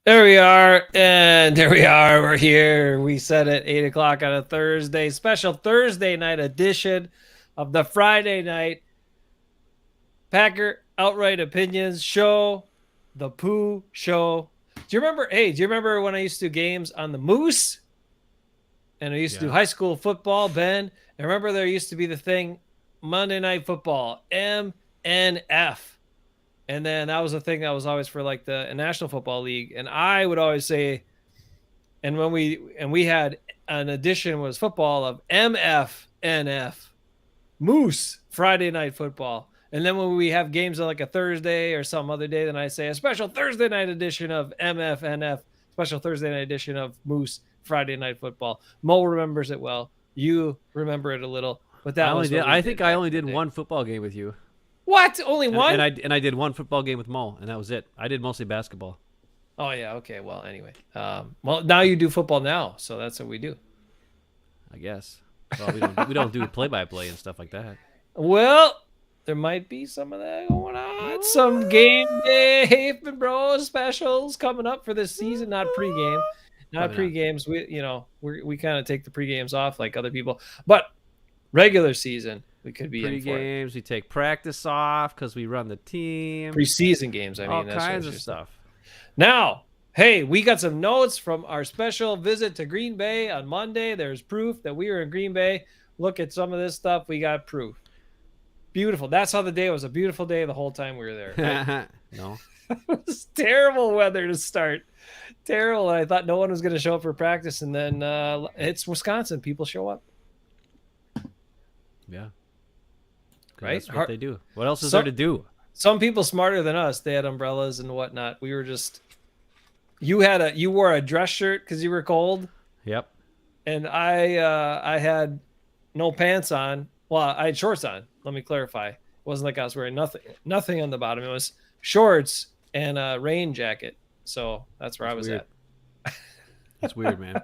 There we are, and there we are. We're here. We said at 8 o'clock on a Thursday, special Thursday night edition of the Friday night Packer Outright Opinions show, the Pooh Show. Do you remember? Hey, do you remember when I used to do games on the Moose? And I used to do Yeah. high school football, Ben. And remember, there used to be the thing Monday Night Football, MNF. And then that was a thing that was always for like the National Football League. And I would always say, and when we had an edition was football of MFNF, Moose Friday Night Football. And then when we have games on like a Thursday or some other day, then I say a special Thursday night edition of MFNF, special Thursday night edition of Moose Friday Night Football. Mo remembers it well. You remember it a little, but I that only was did. what we I did think I back only in the did day. one football game with you, What? Only and, one? and I did one football game with Mo, and that was it. I did mostly basketball. Oh yeah. Okay. Well, anyway. Well, now you do football now, so that's what we do. I guess. Well, we don't do play by play and stuff like that. Well, there might be some of that going on. Some game day Hafeman Bros specials coming up for this season. Not pregame, not Probably not. pre-games. We kind of take the pre-games off like other people, but regular season we could be in Pre for it. games, we take practice off because we run the team. Preseason games. I All mean, that's what kinds of you're saying. stuff. Now, hey, we got some notes from our special visit to Green Bay on Monday. There's proof that we were in Green Bay. Look at some of this stuff. We got proof. Beautiful. That's how the day was. A beautiful day the whole time we were there. Right? No. It was terrible weather to start. Terrible. I thought no one was going to show up for practice, and then it's Wisconsin. People show up, Yeah. 'Cause right? That's what they do. What else is there to do? Some people smarter than us. They had umbrellas and whatnot. We were just. You wore a dress shirt because you were cold, Yep. and I had no pants on. Well, I had shorts on. Let me clarify. It wasn't like I was wearing nothing on the bottom. It was shorts and a rain jacket. So that's where I was Weird. at. That's weird, man.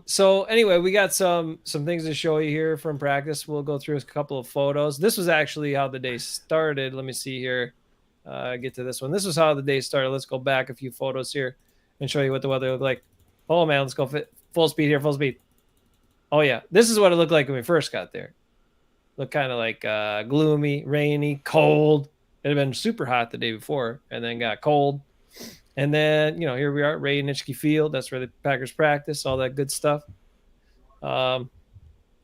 So anyway, we got some things to show you here from practice. We'll go through a couple of photos. This was actually how the day started. Let me see here. Get to this one. This was how the day started. Let's go back a few photos here and show you what the weather looked like. Oh man, let's go full speed here. Full speed. Oh yeah, this is what it looked like when we first got there. Looked kind of like gloomy, rainy, cold. It had been super hot the day before, and then got cold. And then, here we are at Ray Nitschke Field. That's where the Packers practice, all that good stuff.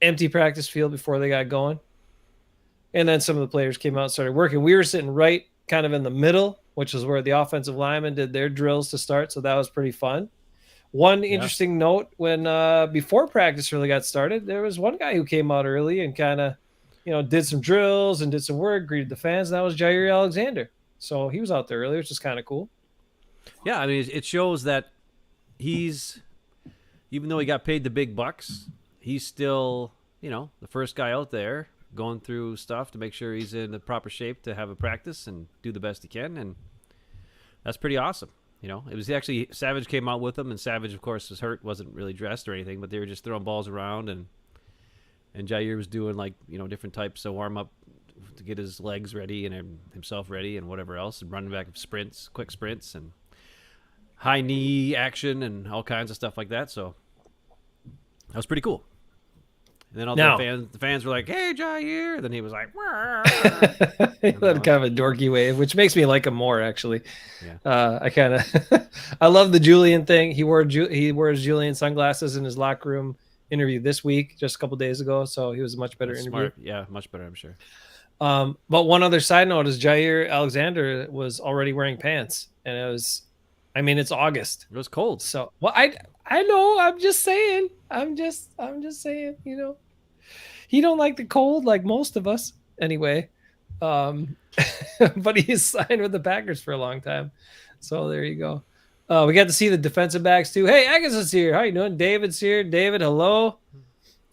Empty practice field before they got going. And then some of the players came out and started working. We were sitting right kind of in the middle, which is where the offensive linemen did their drills to start. So that was pretty fun. One interesting note when before practice really got started, there was one guy who came out early and kind of, did some drills and did some work, greeted the fans. And that was Jair Alexander. So he was out there early, which is kind of cool. Yeah, I mean, it shows that he's, even though he got paid the big bucks, he's still, the first guy out there going through stuff to make sure he's in the proper shape to have a practice and do the best he can. And that's pretty awesome. It was actually Savage came out with him, and Savage, of course, was hurt, wasn't really dressed or anything, but they were just throwing balls around, and Jair was doing different types of warm up to get his legs ready and himself ready and whatever else, and running back sprints, quick sprints, and high knee action and all kinds of stuff like that. So that was pretty cool. And then all the fans were like, "Hey, Jair!" And then he was like, He had kind of a dorky wave, which makes me like him more. Actually, yeah. I kind of I love the Julian thing. He wears Julian sunglasses in his locker room interview this week, just a couple days ago. So he was a much better interview. Smart. Yeah, much better, I'm sure. But one other side note is Jair Alexander was already wearing pants, and it was. I mean, it's August. It was cold. So, well, I know. I'm just saying. I'm just saying. He don't like the cold like most of us, anyway. But he's signed with the Packers for a long time. So there you go. We got to see the defensive backs too. Hey, Agus is here. How you doing? David's here. David, hello.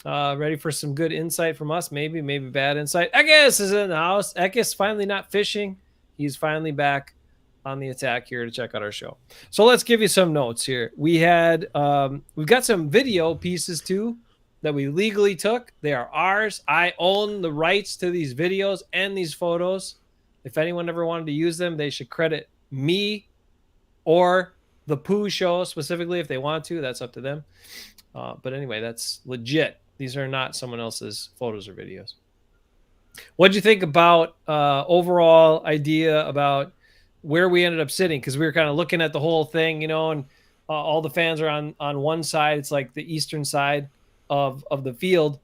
Ready for some good insight from us? Maybe bad insight. Agus is in the house. Agus finally not fishing. He's finally back on the attack here to check out our show. So let's give you some notes here. We've got some video pieces too that we legally took. They are ours. I own the rights to these videos and these photos. If anyone ever wanted to use them, they should credit me or the Pooh show specifically if they want to. That's up to them. But anyway, that's legit. These are not someone else's photos or videos. What did you think about overall idea about where we ended up sitting? Because we were kind of looking at the whole thing, and all the fans are on one side. It's like the eastern side of the field,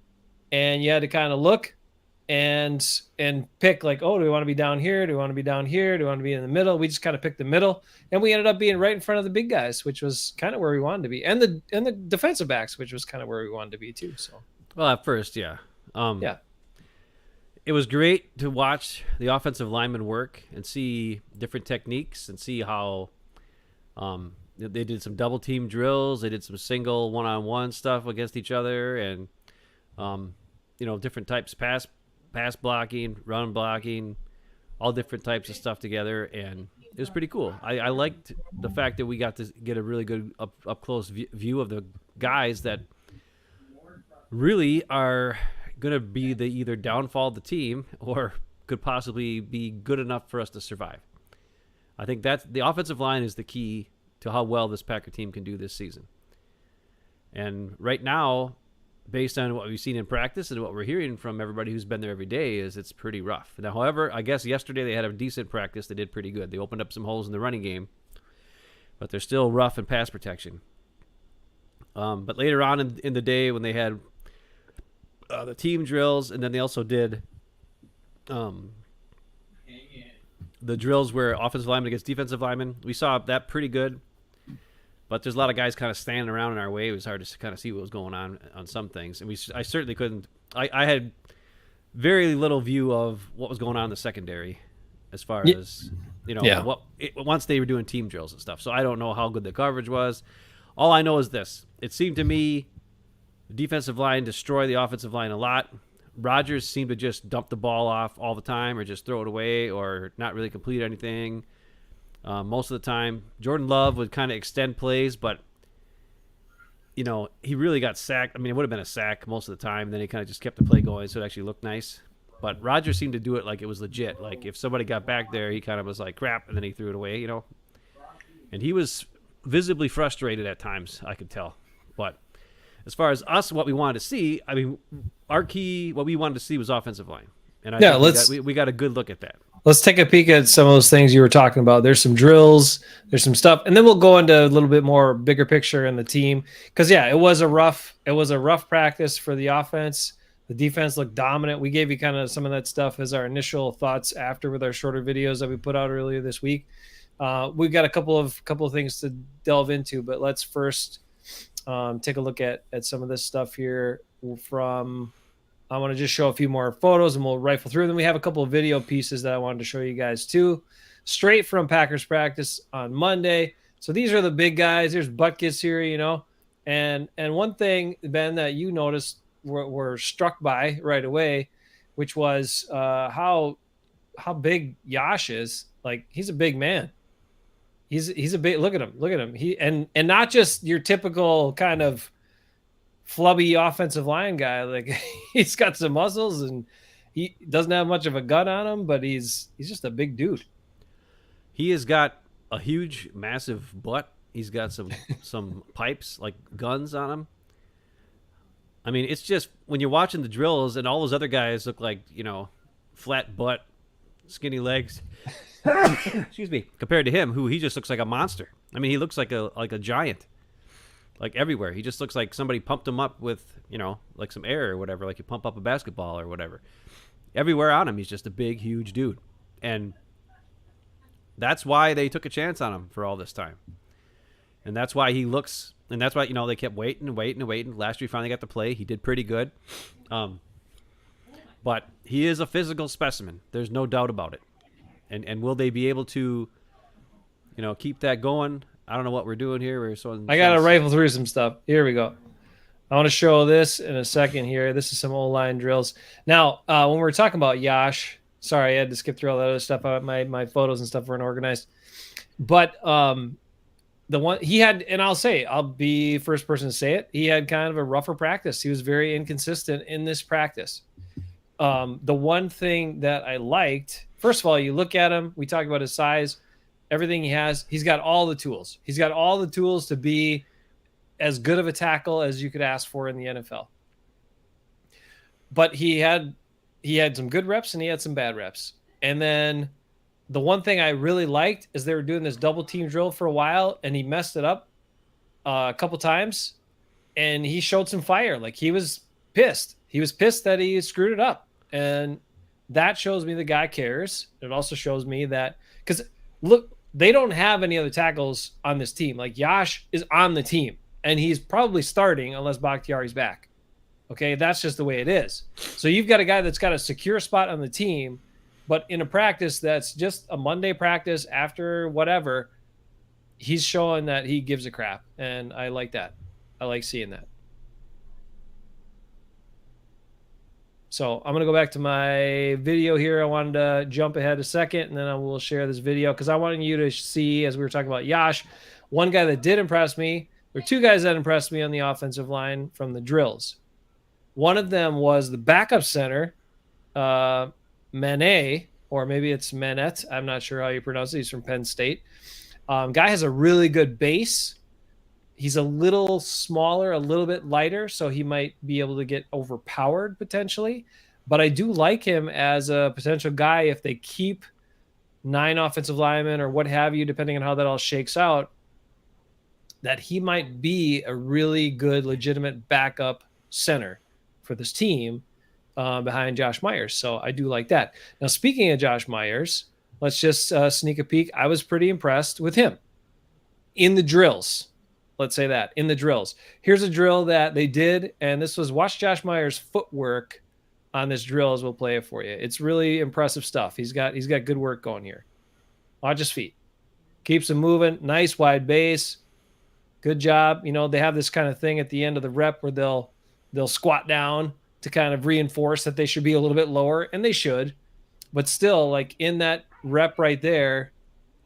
and you had to kind of look and pick like, oh, do we want to be down here? Do we want to be down here? Do we want to be in the middle? We just kind of picked the middle, and we ended up being right in front of the big guys, which was kind of where we wanted to be, and the defensive backs, which was kind of where we wanted to be too. So, well, at first, yeah, yeah, it was great to watch the offensive linemen work and see different techniques and see how they did some double team drills. They did some single one-on-one stuff against each other, and different types of pass blocking, run blocking, all different types of stuff together, and it was pretty cool. I liked the fact that we got to get a really good up close view of the guys that really are going to be the either downfall of the team or could possibly be good enough for us to survive. I think that the offensive line is the key to how well this Packer team can do this season. And right now, based on what we've seen in practice and what we're hearing from everybody who's been there every day, is it's pretty rough. Now, however, I guess yesterday they had a decent practice. They did pretty good. They opened up some holes in the running game, but they're still rough in pass protection. But later on in the day when they had the team drills, and then they also did the drills where offensive lineman against defensive lineman, we saw that pretty good. But there's a lot of guys kind of standing around in our way. It was hard to kind of see what was going on some things. And I certainly couldn't. I had very little view of what was going on in the secondary as far as, once they were doing team drills and stuff. So I don't know how good the coverage was. All I know is this. It seemed to me the defensive line destroyed the offensive line a lot. Rodgers seemed to just dump the ball off all the time or just throw it away or not really complete anything. Most of the time, Jordan Love would kind of extend plays, but he really got sacked. I mean, it would have been a sack most of the time. And then he kind of just kept the play going, so it actually looked nice. But Rodgers seemed to do it like it was legit. Like if somebody got back there, he kind of was like crap, and then he threw it away. And he was visibly frustrated at times. I could tell. But as far as us, what we wanted to see, I mean, our key, what we wanted to see was offensive line, and I think we got a good look at that. Let's take a peek at some of those things you were talking about. There's some drills, there's some stuff, and then we'll go into a little bit more bigger picture in the team. Because it was a rough practice for the offense. The defense looked dominant. We gave you kind of some of that stuff as our initial thoughts after with our shorter videos that we put out earlier this week. We've got a couple of things to delve into, but let's first take a look at some of this stuff here from. I want to just show a few more photos and we'll rifle through them. We have a couple of video pieces that I wanted to show you guys too, straight from Packers practice on Monday. So these are the big guys. There's Butkus here, and one thing, Ben, that you noticed were struck by right away, which was how big Yash is. Like he's a big man. He's a big. Look at him. He and not just your typical kind of flubby offensive line guy. Like he's got some muscles and he doesn't have much of a gun on him, but he's just a big dude. He has got a huge, massive butt. He's got some pipes like guns on him. I mean, it's just when you're watching the drills and all those other guys look like, flat butt, skinny legs. Excuse me. Compared to him, he just looks like a monster. I mean, he looks like a giant. Like everywhere. He just looks like somebody pumped him up with, like some air or whatever, like you pump up a basketball or whatever. Everywhere on him, he's just a big, huge dude. And that's why they took a chance on him for all this time. And that's why he looks, and that's why, they kept waiting and waiting and waiting. Last year, he finally got to play. He did pretty good. But he is a physical specimen. There's no doubt about it. And will they be able to, keep that going? I don't know what we're doing here. I got to rifle through some stuff. Here we go. I want to show this in a second here. This is some O-line drills. Now, when we're talking about Yash, sorry, I had to skip through all that other stuff. My photos and stuff weren't organized. But the one he had, and I'll be first person to say it, he had kind of a rougher practice. He was very inconsistent in this practice. The one thing that I liked, first of all, you look at him, we talk about his size. everything he has. He's got all the tools. He's got all the tools to be as good of a tackle as you could ask for in the NFL. But he had some good reps and he had some bad reps. And then the one thing I really liked is they were doing this double team drill for a while, and he messed it up a couple times, and he showed some fire. Like, he was pissed. He was pissed that he screwed it up, and that shows me the guy cares. It also shows me that, because look, they don't have any other tackles on this team. Like, Yash is on the team, and he's probably starting unless Bakhtiari's back. Okay, that's just the way it is. So you've got a guy that's got a secure spot on the team, but in a practice that's just a Monday practice after whatever, he's showing that he gives a crap, and I like that. I like seeing that. So I'm going to go back to my video here. I wanted to jump ahead a second, and then I will share this video because I wanted you to see, as we were talking about Yash, one guy that did impress me, or two guys that impressed me on the offensive line from the drills. One of them was the backup center, Manet, or maybe it's Manet. I'm not sure how you pronounce it. He's from Penn State. Guy has a really good base. He's a little smaller, a little bit lighter, so he might be able to get overpowered potentially. But I do like him as a potential guy if they keep 9 offensive linemen or what have you, depending on how that all shakes out, that he might be a really good, legitimate backup center for this team behind Josh Myers. So I do like that. Now, speaking of Josh Myers, let's just sneak a peek. I was pretty impressed with him in the drills. Let's say that, in the drills. Here's a drill that they did, and this was, watch Josh Myers' footwork on this drill as we'll play it for you. It's really impressive stuff. He's got good work going here. Watch his feet. Keeps him moving. Nice wide base. Good job. You know, they have this kind of thing at the end of the rep where they'll squat down to kind of reinforce that they should be a little bit lower, and they should. But still, like, in that rep right there,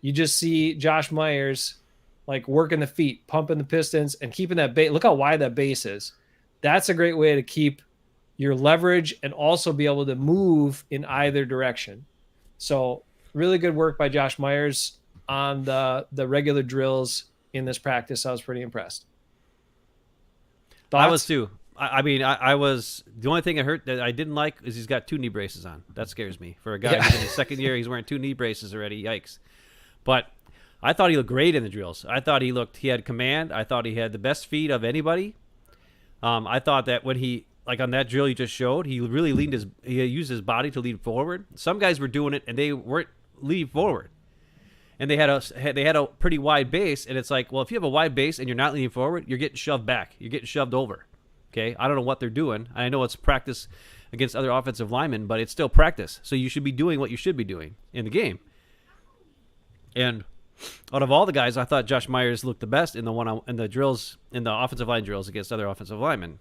you just see Josh Myers like working the feet, pumping the pistons, and keeping that base. Look how wide that base is. That's a great way to keep your leverage and also be able to move in either direction. So really good work by Josh Myers on the regular drills in this practice. I was pretty impressed. Thoughts? I was too. I was. The only thing I heard that I didn't like is he's got 2 knee braces on. That scares me. For a guy who's in his second year, he's wearing 2 knee braces already. Yikes. But I thought he looked great in the drills. I thought he had command. I thought he had the best feet of anybody. I thought that when he, like on that drill you just showed, he really he used his body to lean forward. Some guys were doing it and they weren't leaning forward. And they had a pretty wide base, and it's like, well, if you have a wide base and you're not leaning forward, you're getting shoved back. You're getting shoved over. Okay? I don't know what they're doing. I know it's practice against other offensive linemen, but it's still practice. So you should be doing what you should be doing in the game. And out of all the guys, I thought Josh Myers looked the best in the drills, in the offensive line drills against other offensive linemen.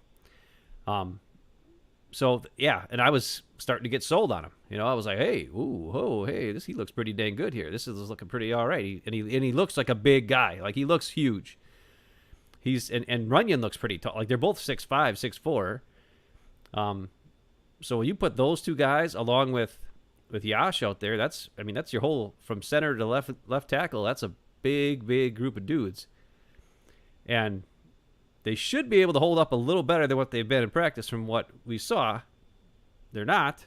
So yeah, and I was starting to get sold on him. You know, I was like, hey, he looks pretty dang good here. This is looking pretty all right. He looks like a big guy. Like, he looks huge. And Runyon looks pretty tall. Like, they're both 6'5", 6'4". So when you put those two guys along with Yash out there, that's your whole, from center to left tackle. That's a big group of dudes, and they should be able to hold up a little better than what they've been in practice from what we saw. They're not,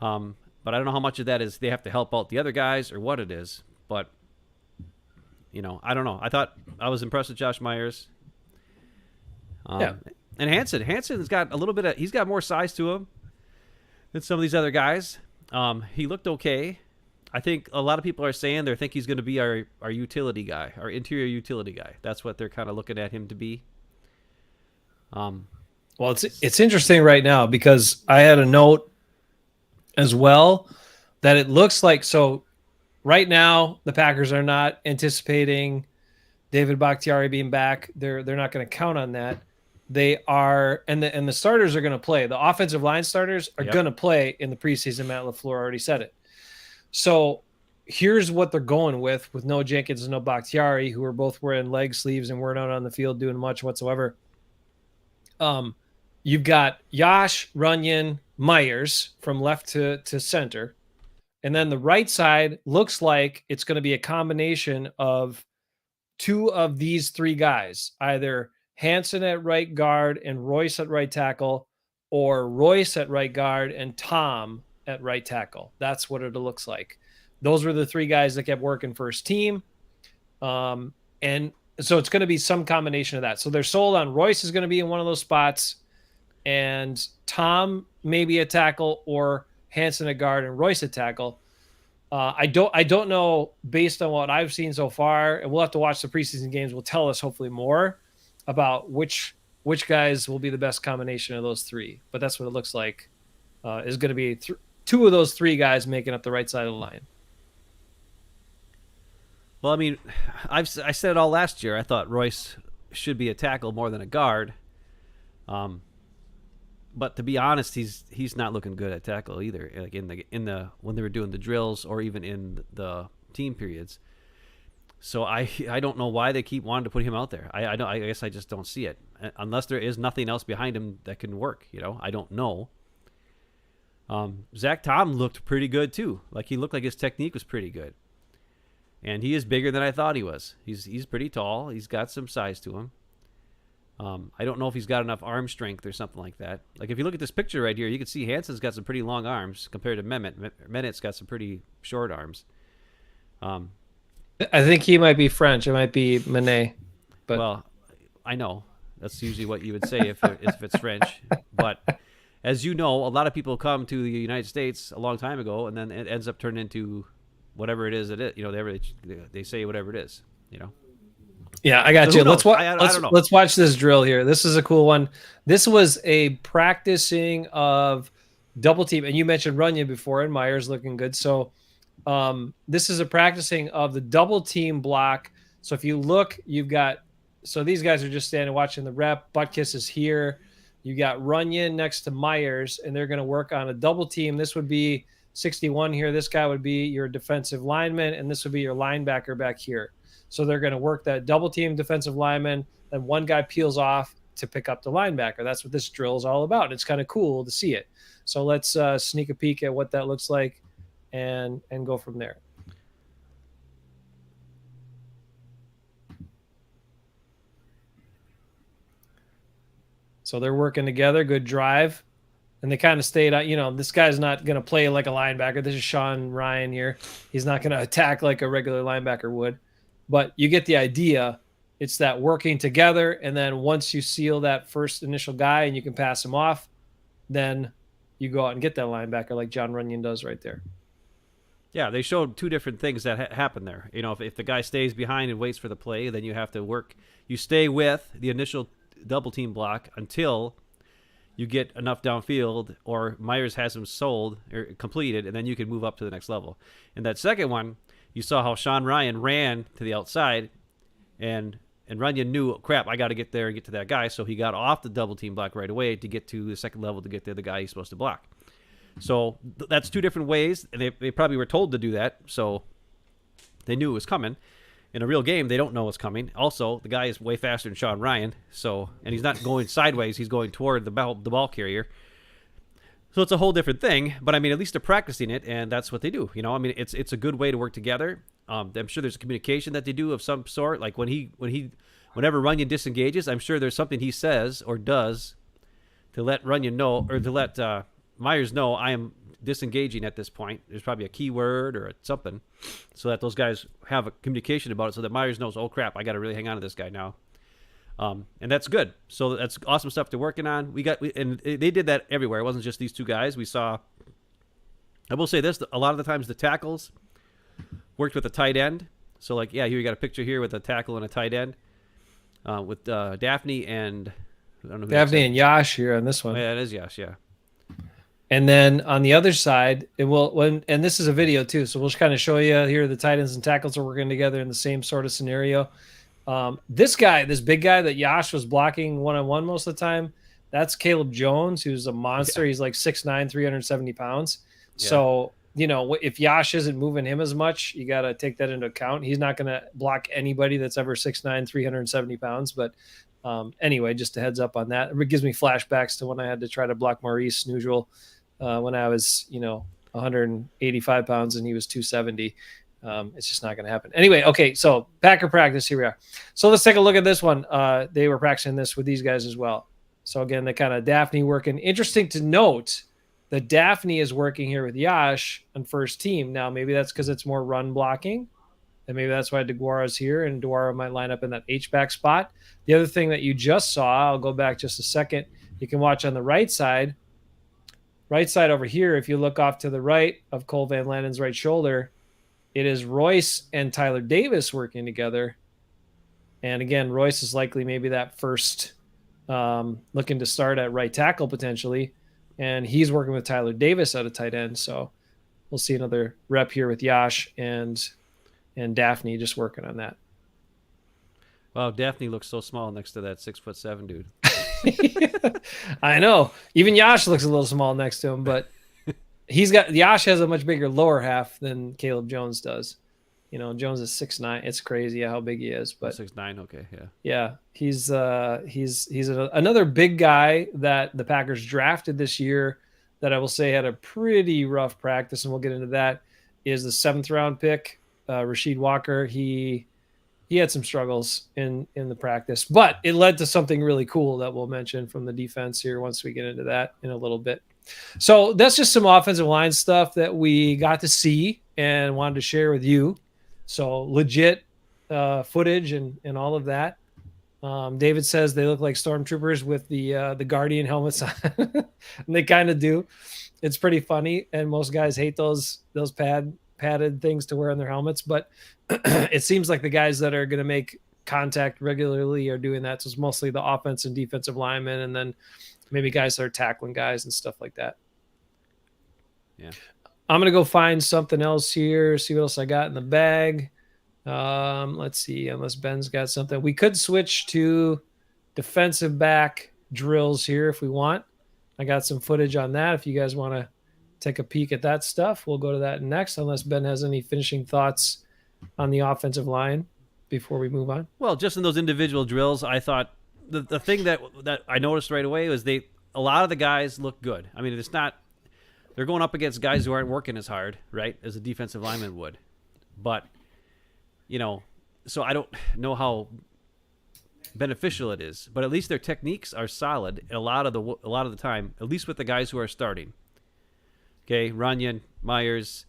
but I don't know how much of that is they have to help out the other guys or what it is. But you know, I don't know. I was impressed with Josh Myers. Yeah. And Hanson's got a little bit he's got more size to him than some of these other guys. He looked okay. I think a lot of people are saying they think he's going to be our utility guy, our interior utility guy. That's what they're kind of looking at him to be. Well, it's interesting right now because I had a note as well that it looks like, so right now the Packers are not anticipating David Bakhtiari being back. They're not going to count on that. They are, and the starters are going to play. The offensive line starters are going to play in the preseason. Matt LaFleur already said it. So here's what they're going with no Jenkins and no Bakhtiari, who are both wearing leg sleeves and weren't out on the field doing much whatsoever. You've got Yash, Runyon, Myers from left to center, And then the right side looks like it's going to be a combination of two of these three guys, either Hanson at right guard and Royce at right tackle, or Royce at right guard and Tom at right tackle. That's what it looks like. Those were the three guys that kept working first team. And so it's going to be some combination of that. So they're sold on Royce is going to be in one of those spots, and Tom maybe a tackle, or Hanson at guard and Royce at tackle. I don't know, based on what I've seen so far, and we'll have to watch the preseason games. Will tell us hopefully more about which guys will be the best combination of those three. But that's what it looks like is going to be two of those three guys making up the right side of the line. Well, I mean, I said it all last year. I thought Royce should be a tackle more than a guard. But to be honest, he's not looking good at tackle either. Like in the when they were doing the drills or even in the team periods. So I don't know why they keep wanting to put him out there. I guess I just don't see it unless there is nothing else behind him that can work. I don't know. Zach Tom looked pretty good too. Like he looked like his technique was pretty good, and he is bigger than I thought he was. He's pretty tall. He's got some size to him. I don't know if he's got enough arm strength or something like that. Like if you look at this picture right here, you can see Hanson's got some pretty long arms compared to Mehmet. Mehmet's got some pretty short arms. I think he might be French. It might be Manet. But well, I know that's usually what you would say if it's French. But as you know, a lot of people come to the United States a long time ago, and then it ends up turning into whatever it is. They say whatever it is. Yeah, I got So you. who Let's knows? watch. I don't know. Let's watch this drill here. This is a cool one. This was a practicing of double team, and you mentioned Runyon before, and Myers looking good. So, this is a practicing of the double team block. So if you look, you've got. So these guys are just standing watching the rep. Butkus is here. You got Runyon next to Myers, and they're going to work on a double team. This would be 61 here. This guy would be your defensive lineman, and this would be your linebacker back here. So they're going to work that double team defensive lineman, and one guy peels off to pick up the linebacker. That's what this drill is all about. It's kind of cool to see it. So let's sneak a peek at what that looks like and go from there. So they're working together, good drive. And they kind of stayed on, this guy's not going to play like a linebacker. This is Sean Ryan here. He's not going to attack like a regular linebacker would. But you get the idea. It's that working together, and then once you seal that first initial guy and you can pass him off, then you go out and get that linebacker like John Runyon does right there. Yeah, they showed two different things that happen there. If the guy stays behind and waits for the play, then you have to work. You stay with the initial double team block until you get enough downfield, or Myers has him sold or completed, and then you can move up to the next level. And that second one, you saw how Sean Ryan ran to the outside, and Runyon knew, crap, I got to get there and get to that guy. So he got off the double team block right away to get to the second level to get to the guy he's supposed to block. So that's two different ways, and they probably were told to do that, so they knew it was coming. In a real game, they don't know what's coming. Also, the guy is way faster than Sean Ryan, and he's not going sideways; he's going toward the ball carrier. So it's a whole different thing. But I mean, at least they're practicing it, and that's what they do. I mean, it's a good way to work together. I'm sure there's a communication that they do of some sort. Like whenever Runyon disengages, I'm sure there's something he says or does to let Runyon know, or to let Myers know, I am disengaging at this point. There's probably a keyword or something, so that those guys have a communication about it, so that Myers knows, oh crap, I got to really hang on to this guy now. And that's good. So that's awesome stuff they're working on. And they did that everywhere. It wasn't just these two guys. We saw, I will say this, a lot of the times the tackles worked with a tight end. So like, yeah, here you got a picture here with a tackle and a tight end with Daphne and I don't know. Daphne and Yash here on this one. Oh, yeah, it is Yash. Yeah. And then on the other side, and this is a video too, so we'll just kind of show you here the tight ends and tackles are working together in the same sort of scenario. This big guy that Yash was blocking one-on-one most of the time, that's Caleb Jones, who's a monster. Yeah. He's like 6'9", 370 pounds. Yeah. So, if Yash isn't moving him as much, you got to take that into account. He's not going to block anybody that's ever 6'9", 370 pounds. But anyway, just a heads up on that. It gives me flashbacks to when I had to try to block Maurice Neutral when I was, 185 pounds and he was 270. It's just not going to happen. Anyway, okay, so Packer practice, here we are. So let's take a look at this one. They were practicing this with these guys as well. So again, the kind of Daphne working. Interesting to note that Daphne is working here with Yash on first team. Now, maybe that's because it's more run blocking. And maybe that's why DeGuara's here, and DeGuara might line up in that H-back spot. The other thing that you just saw, I'll go back just a second. You can watch on the right side over here. If you look off to the right of Cole Van Lanen's right shoulder, it is Royce and Tyler Davis working together. And again, Royce is likely maybe that first looking to start at right tackle potentially. And he's working with Tyler Davis at a tight end. So we'll see another rep here with Yash and Daphne just working on that. Wow, Daphne looks so small next to that 6'7" dude. I know. Even Yash looks a little small next to him, but Yash has a much bigger lower half than Caleb Jones does. You know, Jones is 6'9". It's crazy how big he is, but 6'9", okay, yeah. Yeah, he's another big guy that the Packers drafted this year that I will say had a pretty rough practice, and we'll get into that, is the 7th round pick, Rasheed Walker. He had some struggles in the practice, but it led to something really cool that we'll mention from the defense here once we get into that in a little bit. So that's just some offensive line stuff that we got to see and wanted to share with you. So legit footage and all of that. David says they look like stormtroopers with the Guardian helmets on. And they kind of do. It's pretty funny, and most guys hate those padded things to wear on their helmets, but it seems like the guys that are going to make contact regularly are doing that. So it's mostly the offense and defensive linemen, and then maybe guys that are tackling guys and stuff like that. Yeah. I'm going to go find something else here, see what else I got in the bag. Let's see, unless Ben's got something. We could switch to defensive back drills here if we want. I got some footage on that. If you guys want to take a peek at that stuff, we'll go to that next, unless Ben has any finishing thoughts on the offensive line before we move on. Well, just in those individual drills, I thought the thing that I noticed right away was a lot of the guys look good. I mean, it's not, they're going up against guys who aren't working as hard, right, as a defensive lineman would. But, you know, so I don't know how beneficial it is, but at least their techniques are solid a lot of the time, at least with the guys who are starting. Okay, Runyon, Myers,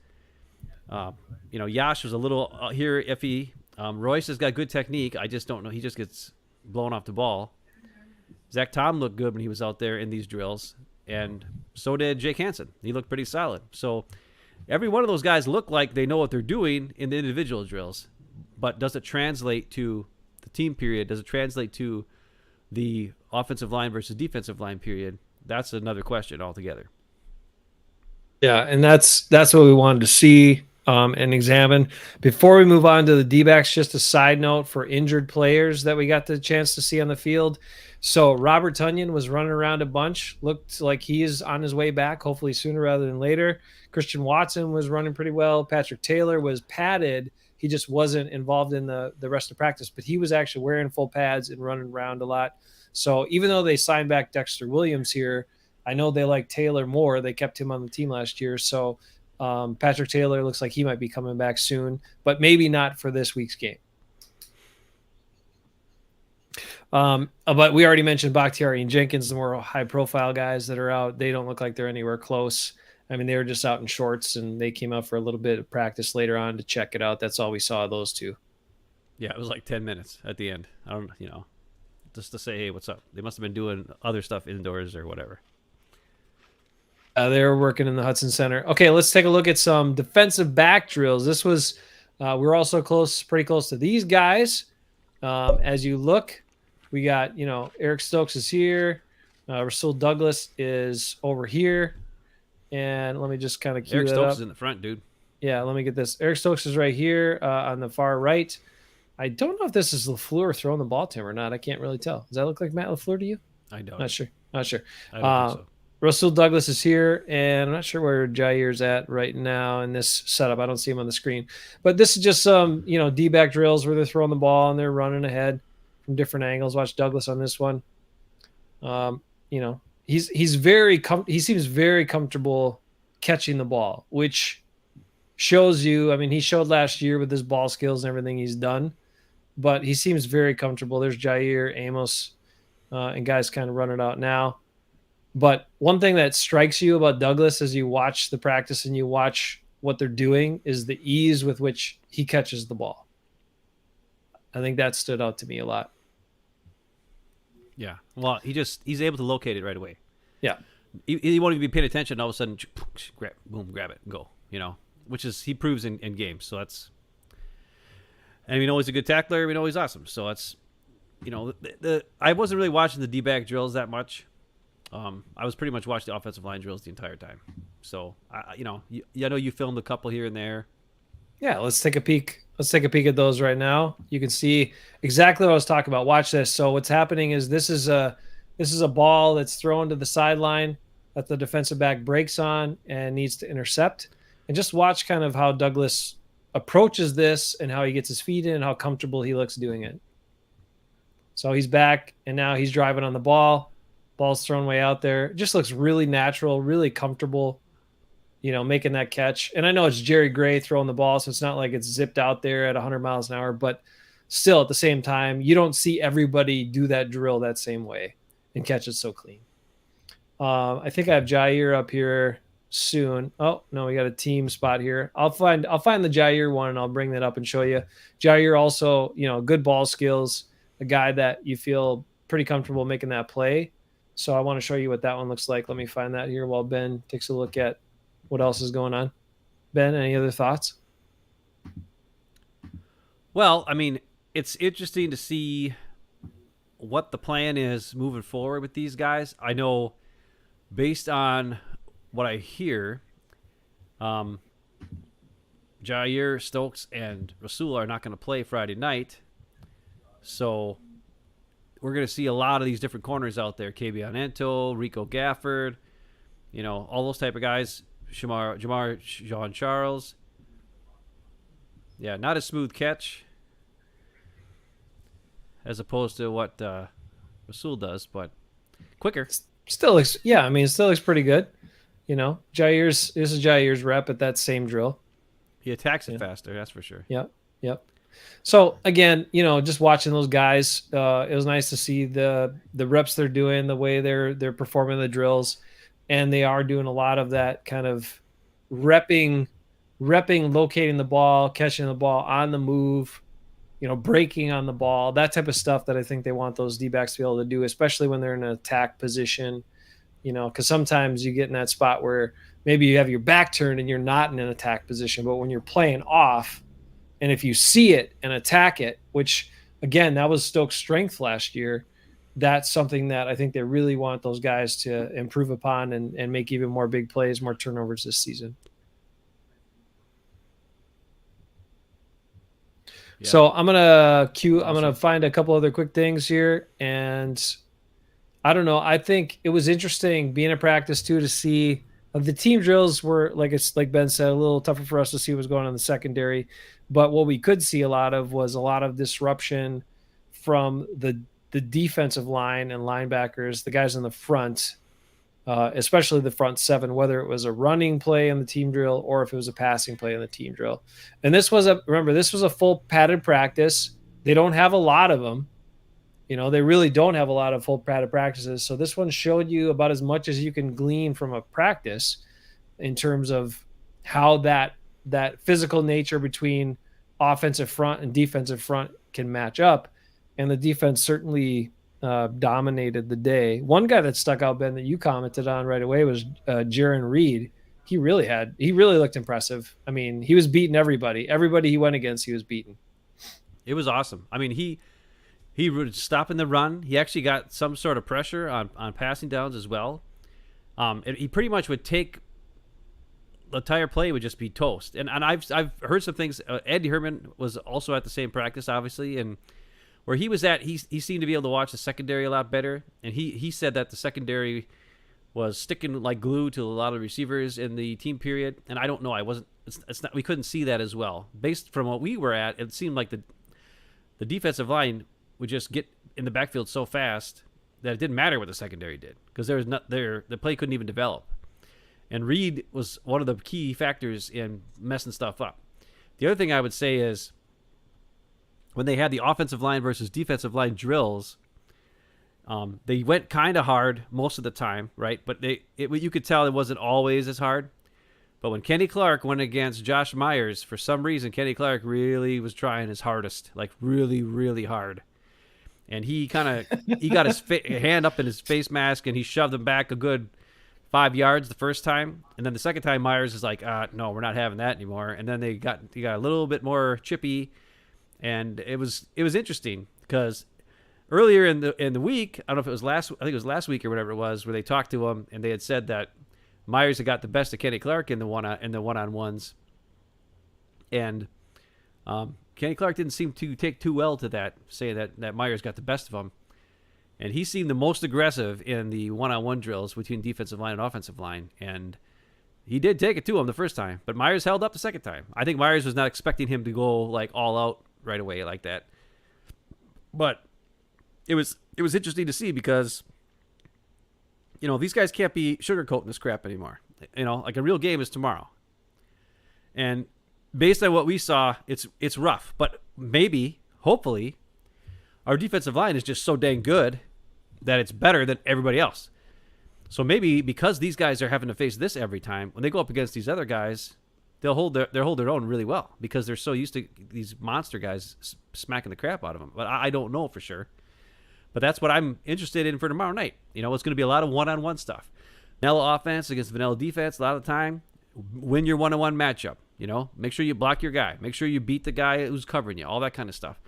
Yash was a little here iffy. Royce has got good technique. I just don't know. He just gets blown off the ball. Zach Tom looked good when he was out there in these drills, and so did Jake Hansen. He looked pretty solid. So every one of those guys look like they know what they're doing in the individual drills, but does it translate to the team period? Does it translate to the offensive line versus defensive line period? That's another question altogether. Yeah, and that's what we wanted to see and examine. Before we move on to the D-backs, just a side note for injured players that we got the chance to see on the field. So Robert Tonyan was running around a bunch. Looked like he is on his way back, hopefully sooner rather than later. Christian Watson was running pretty well. Patrick Taylor was padded. He just wasn't involved in the rest of practice, but he was actually wearing full pads and running around a lot. So even though they signed back Dexter Williams here, I know they like Taylor more. They kept him on the team last year. So Patrick Taylor looks like he might be coming back soon, but maybe not for this week's game. But we already mentioned Bakhtiari and Jenkins, the more high-profile guys that are out. They don't look like they're anywhere close. I mean, they were just out in shorts, and they came out for a little bit of practice later on to check it out. That's all we saw of those two. Yeah, it was like 10 minutes at the end. I don't, just to say, hey, what's up? They must have been doing other stuff indoors or whatever. They were working in the Hudson Center. Okay, let's take a look at some defensive back drills. This was, we're also pretty close to these guys. As you look, we got, Eric Stokes is here. Rasul Douglas is over here. And let me just kind of cue Eric that Stokes up. is in the front, dude. Yeah, let me get this. Eric Stokes is right here on the far right. I don't know if this is LaFleur throwing the ball to him or not. I can't really tell. Does that look like Matt LaFleur to you? I don't. Not sure. I don't think so. Russell Douglas is here, and I'm not sure where Jair's at right now in this setup. I don't see him on the screen. But this is just some, D-back drills where they're throwing the ball and they're running ahead from different angles. Watch Douglas on this one. He seems very comfortable catching the ball, which shows you. I mean, he showed last year with his ball skills and everything he's done, but he seems very comfortable. There's Jair, Amos, and guys kind of running out now. But one thing that strikes you about Douglas as you watch the practice and you watch what they're doing is the ease with which he catches the ball. I think that stood out to me a lot. Yeah. Well, he's able to locate it right away. Yeah. He won't even be paying attention. All of a sudden, grab it, and go. Which is he proves in games. So that's, and we know he's a good tackler. We know he's awesome. So that's, I wasn't really watching the D-back drills that much. I was pretty much watching the offensive line drills the entire time. So I know you filmed a couple here and there. Yeah, let's take a peek. Let's take a peek at those right now. You can see exactly what I was talking about. Watch this. So what's happening is this is a ball that's thrown to the sideline that the defensive back breaks on and needs to intercept. And just watch kind of how Douglas approaches this and how he gets his feet in and how comfortable he looks doing it. So he's back and now he's driving on the ball. Ball's thrown way out there. It just looks really natural, really comfortable, making that catch. And I know it's Jerry Gray throwing the ball, so it's not like it's zipped out there at 100 miles an hour, but still at the same time, you don't see everybody do that drill that same way and catch it so clean. I think I have Jair up here soon. Oh, no, we got a team spot here. I'll find the Jair one and I'll bring that up and show you. Jair also, good ball skills, a guy that you feel pretty comfortable making that play. So I want to show you what that one looks like. Let me find that here while Ben takes a look at what else is going on. Ben, any other thoughts? Well, I mean, it's interesting to see what the plan is moving forward with these guys. I know based on what I hear, Jair, Stokes, and Rasul are not going to play Friday night. So we're going to see a lot of these different corners out there. Kabion Ento, Rico Gafford, all those type of guys. Jamar Jean Charles. Yeah, not a smooth catch as opposed to what Rasul does, but quicker. Still looks, it still looks pretty good. This is Jair's rep at that same drill. He attacks it faster, that's for sure. Yep. So again, just watching those guys, it was nice to see the reps they're doing, the way they're performing the drills, and they are doing a lot of that kind of repping, locating the ball, catching the ball on the move, breaking on the ball, that type of stuff that I think they want those D-backs to be able to do, especially when they're in an attack position, because sometimes you get in that spot where maybe you have your back turned and you're not in an attack position, but when you're playing off, and if you see it and attack it, which again, that was Stokes' strength last year, that's something that I think they really want those guys to improve upon and make even more big plays, more turnovers this season. Yeah. So I'm gonna find a couple other quick things here, and I don't know. I think it was interesting being at practice too to see the team drills were like Ben said, a little tougher for us to see what was going on in the secondary, but what we could see a lot of was a lot of disruption from the defensive line and linebackers, the guys in the front, especially the front seven, whether it was a running play in the team drill or if it was a passing play in the team drill. And this was a full padded practice. They don't have a lot of them. They really don't have a lot of full padded practices. So this one showed you about as much as you can glean from a practice in terms of how that physical nature between offensive front and defensive front can match up. And the defense certainly dominated the day. One guy that stuck out, Ben, that you commented on right away was Jaron Reed. He really looked impressive. I mean, he was beating everybody. Everybody he went against, he was beating. It was awesome. I mean, he was stopping the run. He actually got some sort of pressure on passing downs as well. He pretty much would take the entire play would just be toast. And I've heard some things. Eddie Herman was also at the same practice, obviously, and where he was at, he seemed to be able to watch the secondary a lot better. And he said that the secondary was sticking like glue to a lot of receivers in the team period. And I don't know. It's not. We couldn't see that as well. Based from what we were at, it seemed like the defensive line would just get in the backfield so fast that it didn't matter what the secondary did because the play couldn't even develop. And Reed was one of the key factors in messing stuff up. The other thing I would say is when they had the offensive line versus defensive line drills, they went kind of hard most of the time, right? But you could tell it wasn't always as hard. But when Kenny Clark went against Josh Myers, for some reason, Kenny Clark really was trying his hardest, like really, really hard. And he got his hand up in his face mask and he shoved him back a good 5 yards the first time. And then the second time, Myers is like, no, we're not having that anymore. And then he got a little bit more chippy. And it was interesting because earlier in the week, I don't know if it was I think it was last week or whatever it was, where they talked to him and they had said that Myers had got the best of Kenny Clark in the one-on-ones, and Kenny Clark didn't seem to take too well to that, saying that Myers got the best of him, and he seemed the most aggressive in the one-on-one drills between defensive line and offensive line, and he did take it to him the first time, but Myers held up the second time. I think Myers was not expecting him to go like all out right away like that, but it was interesting to see because, you know, these guys can't be sugarcoating this crap anymore. You know, like a real game is tomorrow. And based on what we saw, it's rough. But maybe, hopefully, our defensive line is just so dang good that it's better than everybody else. So maybe because these guys are having to face this every time, when they go up against these other guys, they'll hold their own really well because they're so used to these monster guys smacking the crap out of them. But I don't know for sure. But that's what I'm interested in for tomorrow night. You know, it's going to be a lot of one-on-one stuff. Vanilla offense against vanilla defense. A lot of the time, win your one-on-one matchup. You know, make sure you block your guy. Make sure you beat the guy who's covering you. All that kind of stuff.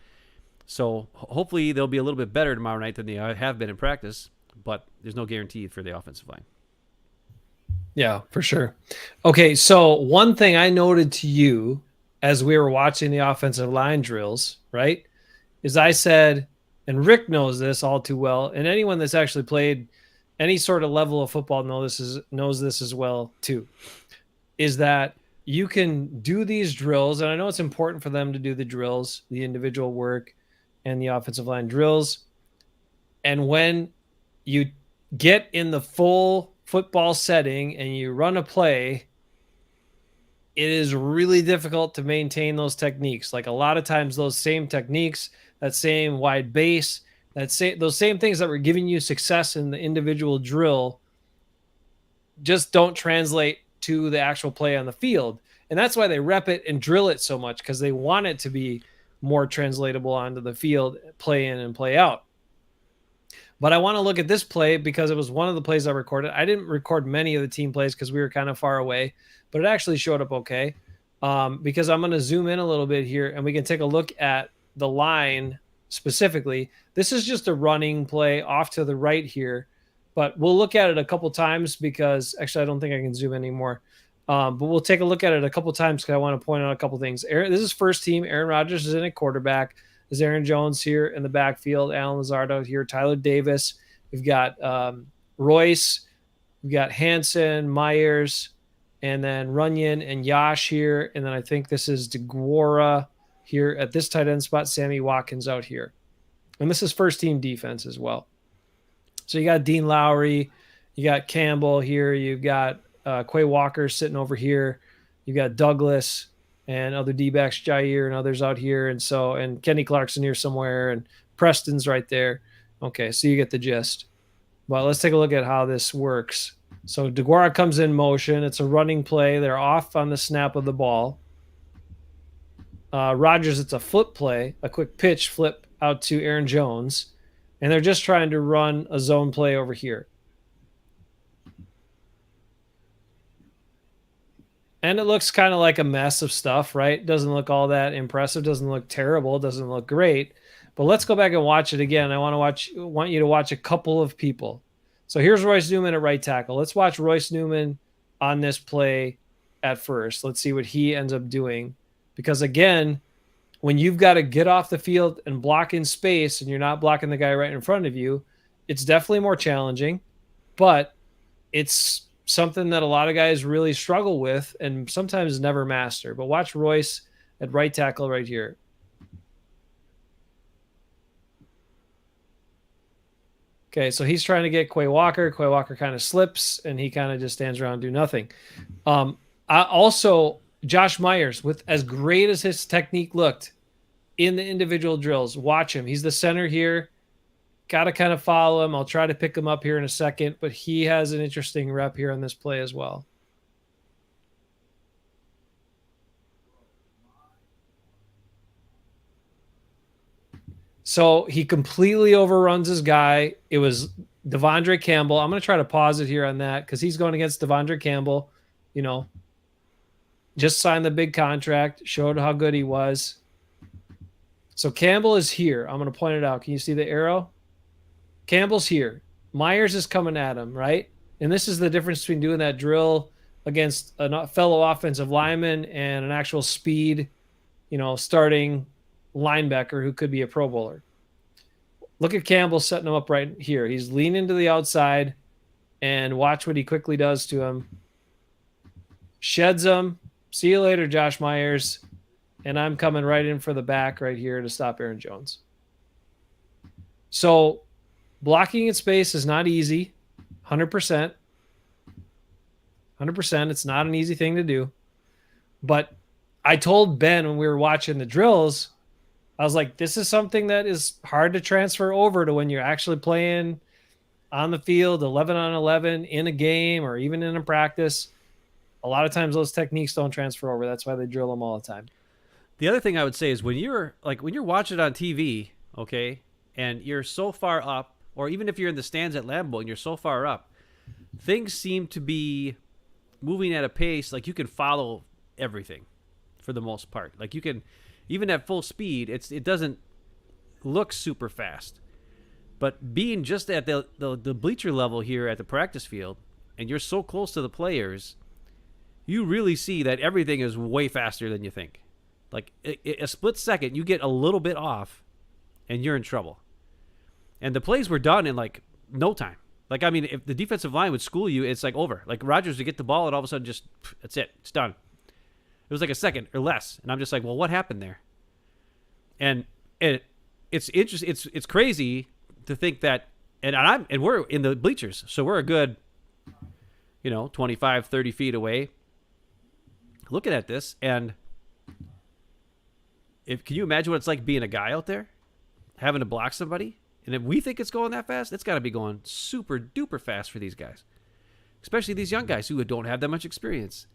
So hopefully they'll be a little bit better tomorrow night than they have been in practice. But there's no guarantee for the offensive line. Yeah, for sure. Okay, so one thing I noted to you as we were watching the offensive line drills, right, is I said, and Rick knows this all too well, and anyone that's actually played any sort of level of football knows this as well too, is that you can do these drills, and I know it's important for them to do the drills, the individual work, and the offensive line drills. And when you get in the full football setting and you run a play, it is really difficult to maintain those techniques. Like a lot of times those same techniques, that same wide base, those same things that were giving you success in the individual drill just don't translate to the actual play on the field. And that's why they rep it and drill it so much, because they want it to be more translatable onto the field, play in and play out. But I want to look at this play because it was one of the plays I recorded. I didn't record many of the team plays because we were kind of far away, but it actually showed up okay. Because I'm going to zoom in a little bit here and we can take a look at the line specifically. This is just a running play off to the right here, but we'll look at it a couple times because actually I don't think I can zoom anymore. But we'll take a look at it a couple times because I want to point out a couple things. This is first team. Aaron Rodgers is in at quarterback. There's Aaron Jones here in the backfield. Alan Lazardo here. Tyler Davis. We've got Royce. We've got Hansen, Myers, and then Runyon and Yash here. And then I think this is DeGuara here at this tight end spot. Sammy Watkins out here. And this is first team defense as well. So you got Dean Lowry. You got Campbell here. You've got Quay Walker sitting over here. You got Douglas and other D-backs, Jair and others out here. And Kenny Clarkson here somewhere, and Preston's right there. Okay, so you get the gist. Well, let's take a look at how this works. So DeGuara comes in motion. It's a running play. They're off on the snap of the ball. Rodgers, it's a flip play, a quick pitch flip out to Aaron Jones. And they're just trying to run a zone play over here. And it looks kind of like a mess of stuff, right? Doesn't look all that impressive. Doesn't look terrible. Doesn't look great. But let's go back and watch it again. I want you to watch a couple of people. So here's Royce Newman at right tackle. Let's watch Royce Newman on this play at first. Let's see what he ends up doing. Because again, when you've got to get off the field and block in space and you're not blocking the guy right in front of you, it's definitely more challenging. But it's something that a lot of guys really struggle with and sometimes never master. But watch Royce at right tackle right here. Okay, so he's trying to get Quay Walker. Quay Walker kind of slips, and he kind of just stands around and do nothing. I also Josh Myers, with as great as his technique looked in the individual drills, watch him. He's the center here. Got to kind of follow him. I'll try to pick him up here in a second, but he has an interesting rep here on this play as well. So he completely overruns his guy. It was Devondre Campbell. I'm going to try to pause it here on that because he's going against Devondre Campbell. You know, just signed the big contract, showed how good he was. So Campbell is here. I'm going to point it out. Can you see the arrow? Campbell's here. Myers is coming at him, right? And this is the difference between doing that drill against a fellow offensive lineman and an actual speed, starting linebacker who could be a Pro Bowler. Look at Campbell setting him up right here. He's leaning to the outside, and watch what he quickly does to him. Sheds him. See you later, Josh Myers. And I'm coming right in for the back right here to stop Aaron Jones. So blocking in space is not easy. 100%. 100%. It's not an easy thing to do. But I told Ben when we were watching the drills, I was like, this is something that is hard to transfer over to when you're actually playing on the field, 11 on 11 in a game or even in a practice. A lot of times those techniques don't transfer over. That's why they drill them all the time. The other thing I would say is when you're watching it on TV, okay, and you're so far up, or even if you're in the stands at Lambeau and you're so far up, things seem to be moving at a pace like you can follow everything for the most part. Like you can, even at full speed, it doesn't look super fast. But being just at the bleacher level here at the practice field, and you're so close to the players, you really see that everything is way faster than you think. Like a split second, you get a little bit off, and you're in trouble. And the plays were done in like no time. Like, I mean, if the defensive line would school you, it's like over. Like Rodgers would get the ball, and all of a sudden just, that's it. It's done. It was like a second or less. And I'm just like, well, what happened there? And it's interesting. It's crazy to think that, and we're in the bleachers, so we're a good, 25, 30 feet away looking at this. And can you imagine what it's like being a guy out there, having to block somebody? And if we think it's going that fast, it's got to be going super duper fast for these guys, especially these young guys who don't have that much experience.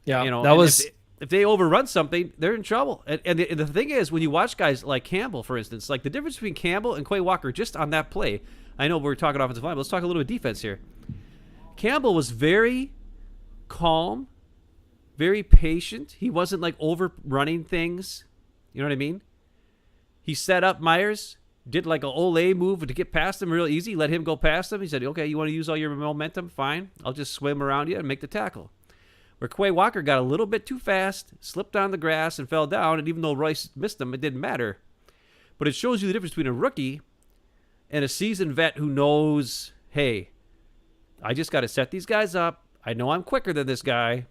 Yeah, that was. If they overrun something, they're in trouble. And the thing is, when you watch guys like Campbell, for instance, like the difference between Campbell and Quay Walker just on that play. I know we're talking offensive line, but let's talk a little bit defense here. Campbell was very calm, very patient. He wasn't like overrunning things. You know what I mean? He set up Myers, did like an Olay move to get past him real easy, let him go past him. He said, okay, you want to use all your momentum? Fine. I'll just swim around you and make the tackle. Where Quay Walker got a little bit too fast, slipped on the grass, and fell down. And even though Royce missed him, it didn't matter. But it shows you the difference between a rookie and a seasoned vet who knows, hey, I just got to set these guys up. I know I'm quicker than this guy.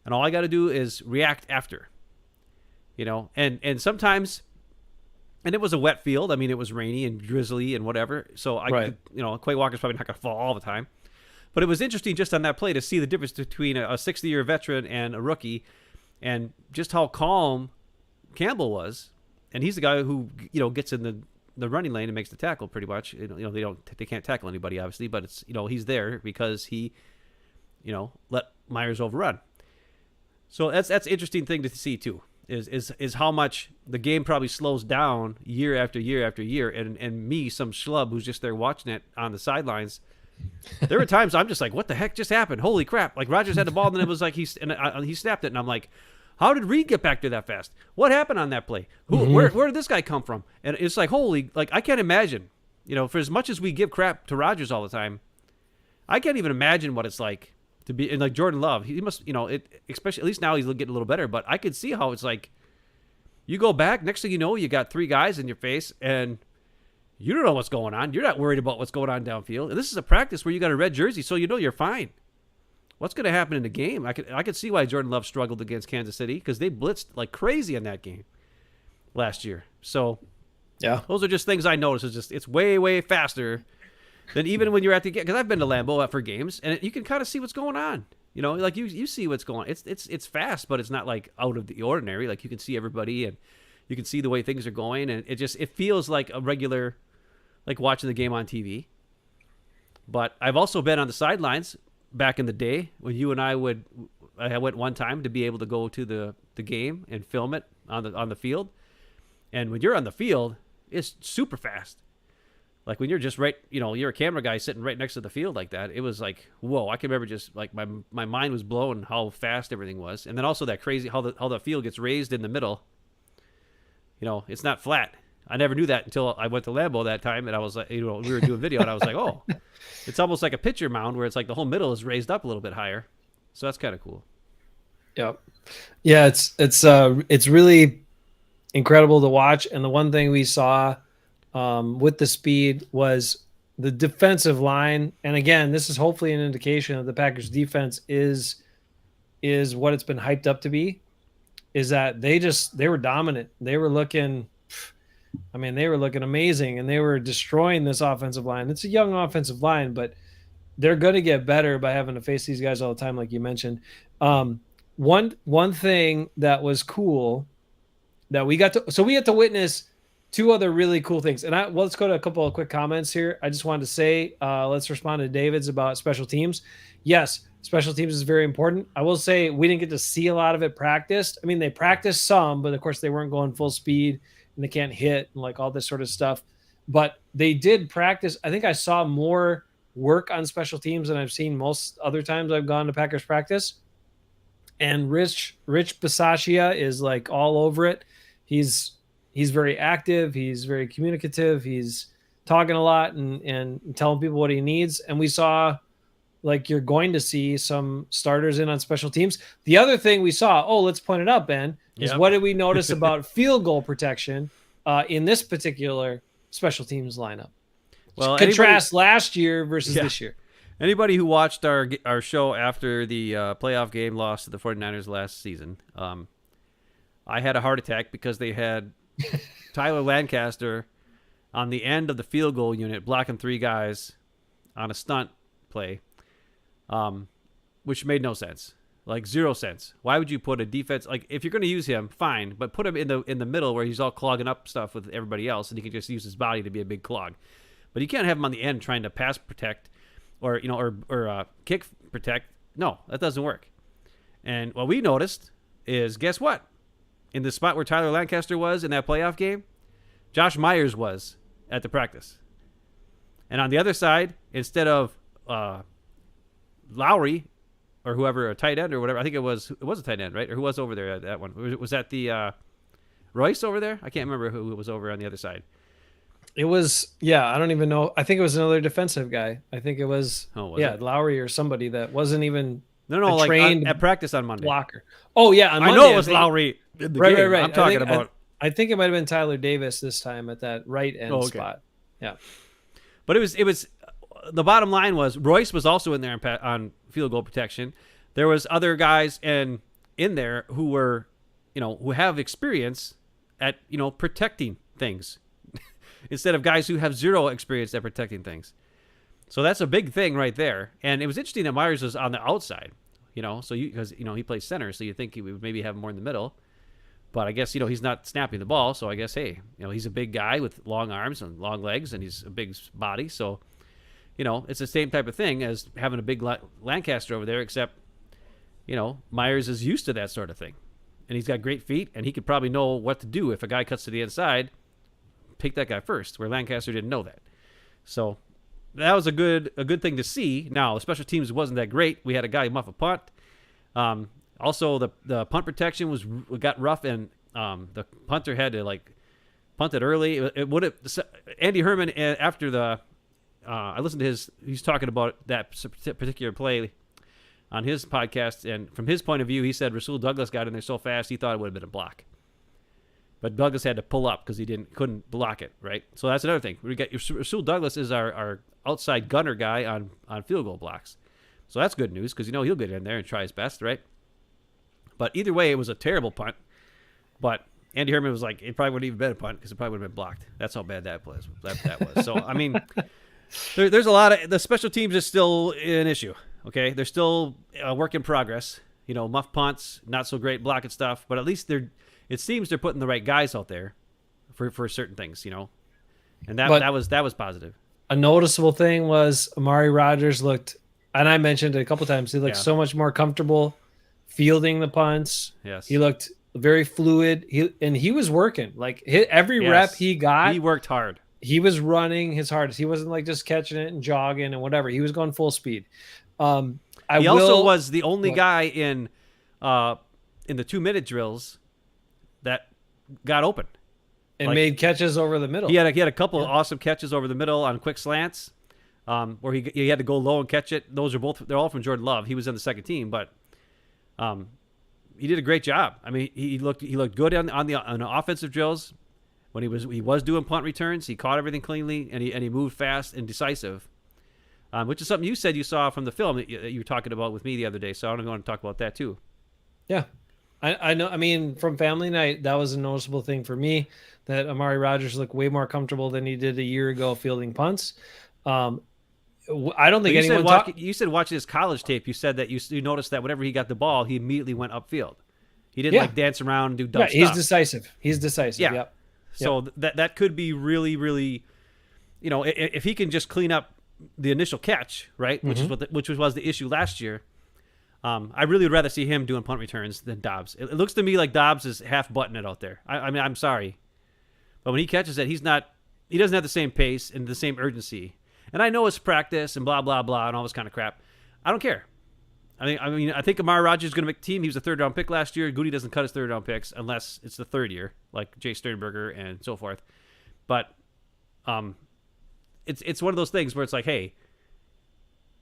And all I got to do is react after. And sometimes, and it was a wet field. I mean, it was rainy and drizzly and whatever. So, Quay Walker's probably not going to fall all the time. But it was interesting just on that play to see the difference between a 60-year veteran and a rookie, and just how calm Campbell was. And he's the guy who gets in the running lane and makes the tackle pretty much. They can't tackle anybody obviously, but it's he's there because he let Myers overrun. So that's an interesting thing to see too. Is how much the game probably slows down year after year after year, and me, some schlub who's just there watching it on the sidelines. There were times I'm just like, what the heck just happened? Holy crap. Like Rodgers had the ball and then it was like he snapped it. And I'm like, how did Reed get back there that fast? What happened on that play? Where did this guy come from? And it's like, holy, like I can't imagine, for as much as we give crap to Rodgers all the time, I can't even imagine what it's like to be, and like Jordan Love, he must, especially at least now he's getting a little better, but I could see how it's like, you go back, next thing you know, you got three guys in your face and you don't know what's going on. You're not worried about what's going on downfield. And this is a practice where you got a red jersey, so you're fine. What's going to happen in the game? I could see why Jordan Love struggled against Kansas City because they blitzed like crazy in that game last year. So Yeah. Those are just things I noticed. It's way, way faster than even when you're at the game. Because I've been to Lambeau for games, and you can kind of see what's going on. You know, like you see what's going on. It's fast, but it's not like out of the ordinary. Like you can see everybody, and you can see the way things are going, and it feels like a regular, like watching the game on TV. But I've also been on the sidelines back in the day when you and I went one time to be able to go to the game and film it on the field. And when you're on the field, it's super fast. Like when you're just right, you're a camera guy sitting right next to the field like that. It was like, whoa! I can remember just like my mind was blown how fast everything was, and then also that crazy how the field gets raised in the middle. It's not flat. I never knew that until I went to Lambeau that time, and I was like, we were doing video, and I was like, oh, it's almost like a pitcher mound where it's like the whole middle is raised up a little bit higher. So that's kind of cool. Yep. Yeah, it's really incredible to watch. And the one thing we saw with the speed was the defensive line. And again, this is hopefully an indication that the Packers defense is what it's been hyped up to be, is that they were dominant. They were looking amazing, and they were destroying this offensive line. It's a young offensive line, but they're going to get better by having to face these guys all the time, like you mentioned. One thing that was cool that we got to witness two other really cool things. And let's go to a couple of quick comments here. I just wanted to say, let's respond to David's about special teams. Yes, special teams is very important. I will say we didn't get to see a lot of it practiced. I mean, they practiced some, but of course they weren't going full speed and they can't hit and like all this sort of stuff. But they did practice. I think I saw more work on special teams than I've seen most other times I've gone to Packers practice. And Rich Bisaccia is like all over it. He's very active. He's very communicative. He's talking a lot and telling people what he needs. And we saw, like, you're going to see some starters in on special teams. The other thing we saw, let's point it out, Ben, is what did we notice about field goal protection in this particular special teams lineup? Well, contrast last year versus this year. Anybody who watched our show after the playoff game loss to the 49ers last season, I had a heart attack because they had Tyler Lancaster on the end of the field goal unit blocking three guys on a stunt play, which made no sense. Like, 0 sense. Why would you put a defense, like, if you're going to use him, fine, but put him in the middle where he's all clogging up stuff with everybody else, and he can just use his body to be a big clog. But you can't have him on the end trying to pass protect or kick protect. No, that doesn't work. And what we noticed is, guess what? In the spot where Tyler Lancaster was in that playoff game, Josh Myers was at the practice. And on the other side, instead of Lowry or whoever, a tight end or whatever, I think it was a tight end, right? Or who was over there at that one? Was that the Royce over there? I can't remember who was over on the other side. It was, I don't even know. I think it was another defensive guy. I think it was, Lowry or somebody that wasn't even like trained at practice on Monday. Blocker. Oh, yeah, on Monday. I know it was Lowry in the game. Right. I'm talking about. I think it might have been Tyler Davis this time at that right end spot. Yeah. But it was the bottom line was Royce was also in there on field goal protection. There was other guys in there who were, who have experience at, protecting things instead of guys who have zero experience at protecting things. So that's a big thing right there. And it was interesting that Myers was on the outside, so because he plays center, so you think he would maybe have more in the middle. But I guess, he's not snapping the ball, so I guess, hey, he's a big guy with long arms and long legs, and he's a big body. So, it's the same type of thing as having a big Lancaster over there, except, Myers is used to that sort of thing. And he's got great feet, and he could probably know what to do if a guy cuts to the inside, pick that guy first, where Lancaster didn't know that. So that was a good thing to see. Now, the special teams wasn't that great. We had a guy muff a punt. Also, the punt protection got rough, and the punter had to punt it early. It would have Andy Herman after I listened to he's talking about that particular play on his podcast, and from his point of view, he said Rasul Douglas got in there so fast he thought it would have been a block, but Douglas had to pull up because he couldn't block it, right? So that's another thing. We got Rasul Douglas is our outside gunner guy on field goal blocks, so that's good news because he'll get in there and try his best, right? But either way, it was a terrible punt. But Andy Herman was like, it probably wouldn't even been a punt because it probably would have been blocked. That's how bad that was. That was. So I mean, there's a lot of the special teams is still an issue. Okay, they're still a work in progress. Muff punts, not so great blocking stuff, but at least it seems they're putting the right guys out there for certain things. And that was positive. A noticeable thing was Amari Rodgers looked, and I mentioned it a couple times, he looked so much more comfortable fielding the punts. Yes, he looked very fluid. He was working like every rep he got. He worked hard. He was running his hardest. He wasn't like just catching it and jogging and whatever. He was going full speed. He also was the only guy in the 2-minute drills that got open and made catches over the middle. He had a couple of awesome catches over the middle on quick slants, where he had to go low and catch it. They're all from Jordan Love. He was in the second team, but he did a great job. I mean, he looked good on the offensive drills when he was doing punt returns. He caught everything cleanly and he moved fast and decisive. Which is something you said you saw from the film that you were talking about with me the other day. So I want to talk about that too. Yeah, I know. I mean, from family night, that was a noticeable thing for me that Amari Rodgers looked way more comfortable than he did a year ago fielding punts. I don't think you said watching his college tape. You said that you noticed that whenever he got the ball, he immediately went upfield. He didn't like dance around and do dumb stuff. He's decisive. Yeah. Yep. So that could be really, really, if he can just clean up the initial catch, right, which was the issue last year. I really would rather see him doing punt returns than Dobbs. It looks to me like Dobbs is half butting it out there. I mean, I'm sorry, but when he catches it, he doesn't have the same pace and the same urgency. And I know it's practice and blah blah blah and all this kind of crap. I don't care. I think Amari Rodgers is going to make the team. He was a 3rd-round pick last year. Goody doesn't cut his 3rd-round picks unless it's the 3rd year, like Jay Sternberger and so forth. But it's one of those things where it's like, hey,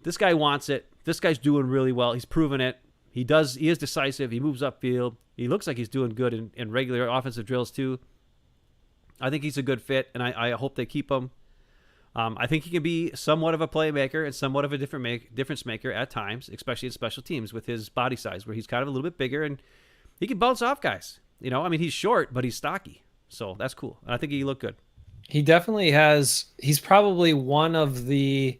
this guy wants it. This guy's doing really well. He's proven it. He is decisive. He moves upfield. He looks like he's doing good in regular offensive drills too. I think he's a good fit, and I hope they keep him. I think he can be somewhat of a playmaker and somewhat of a difference maker at times, especially in special teams with his body size, where he's kind of a little bit bigger and he can bounce off guys. He's short, but he's stocky, so that's cool. And I think he looked good. He definitely has. He's probably one of the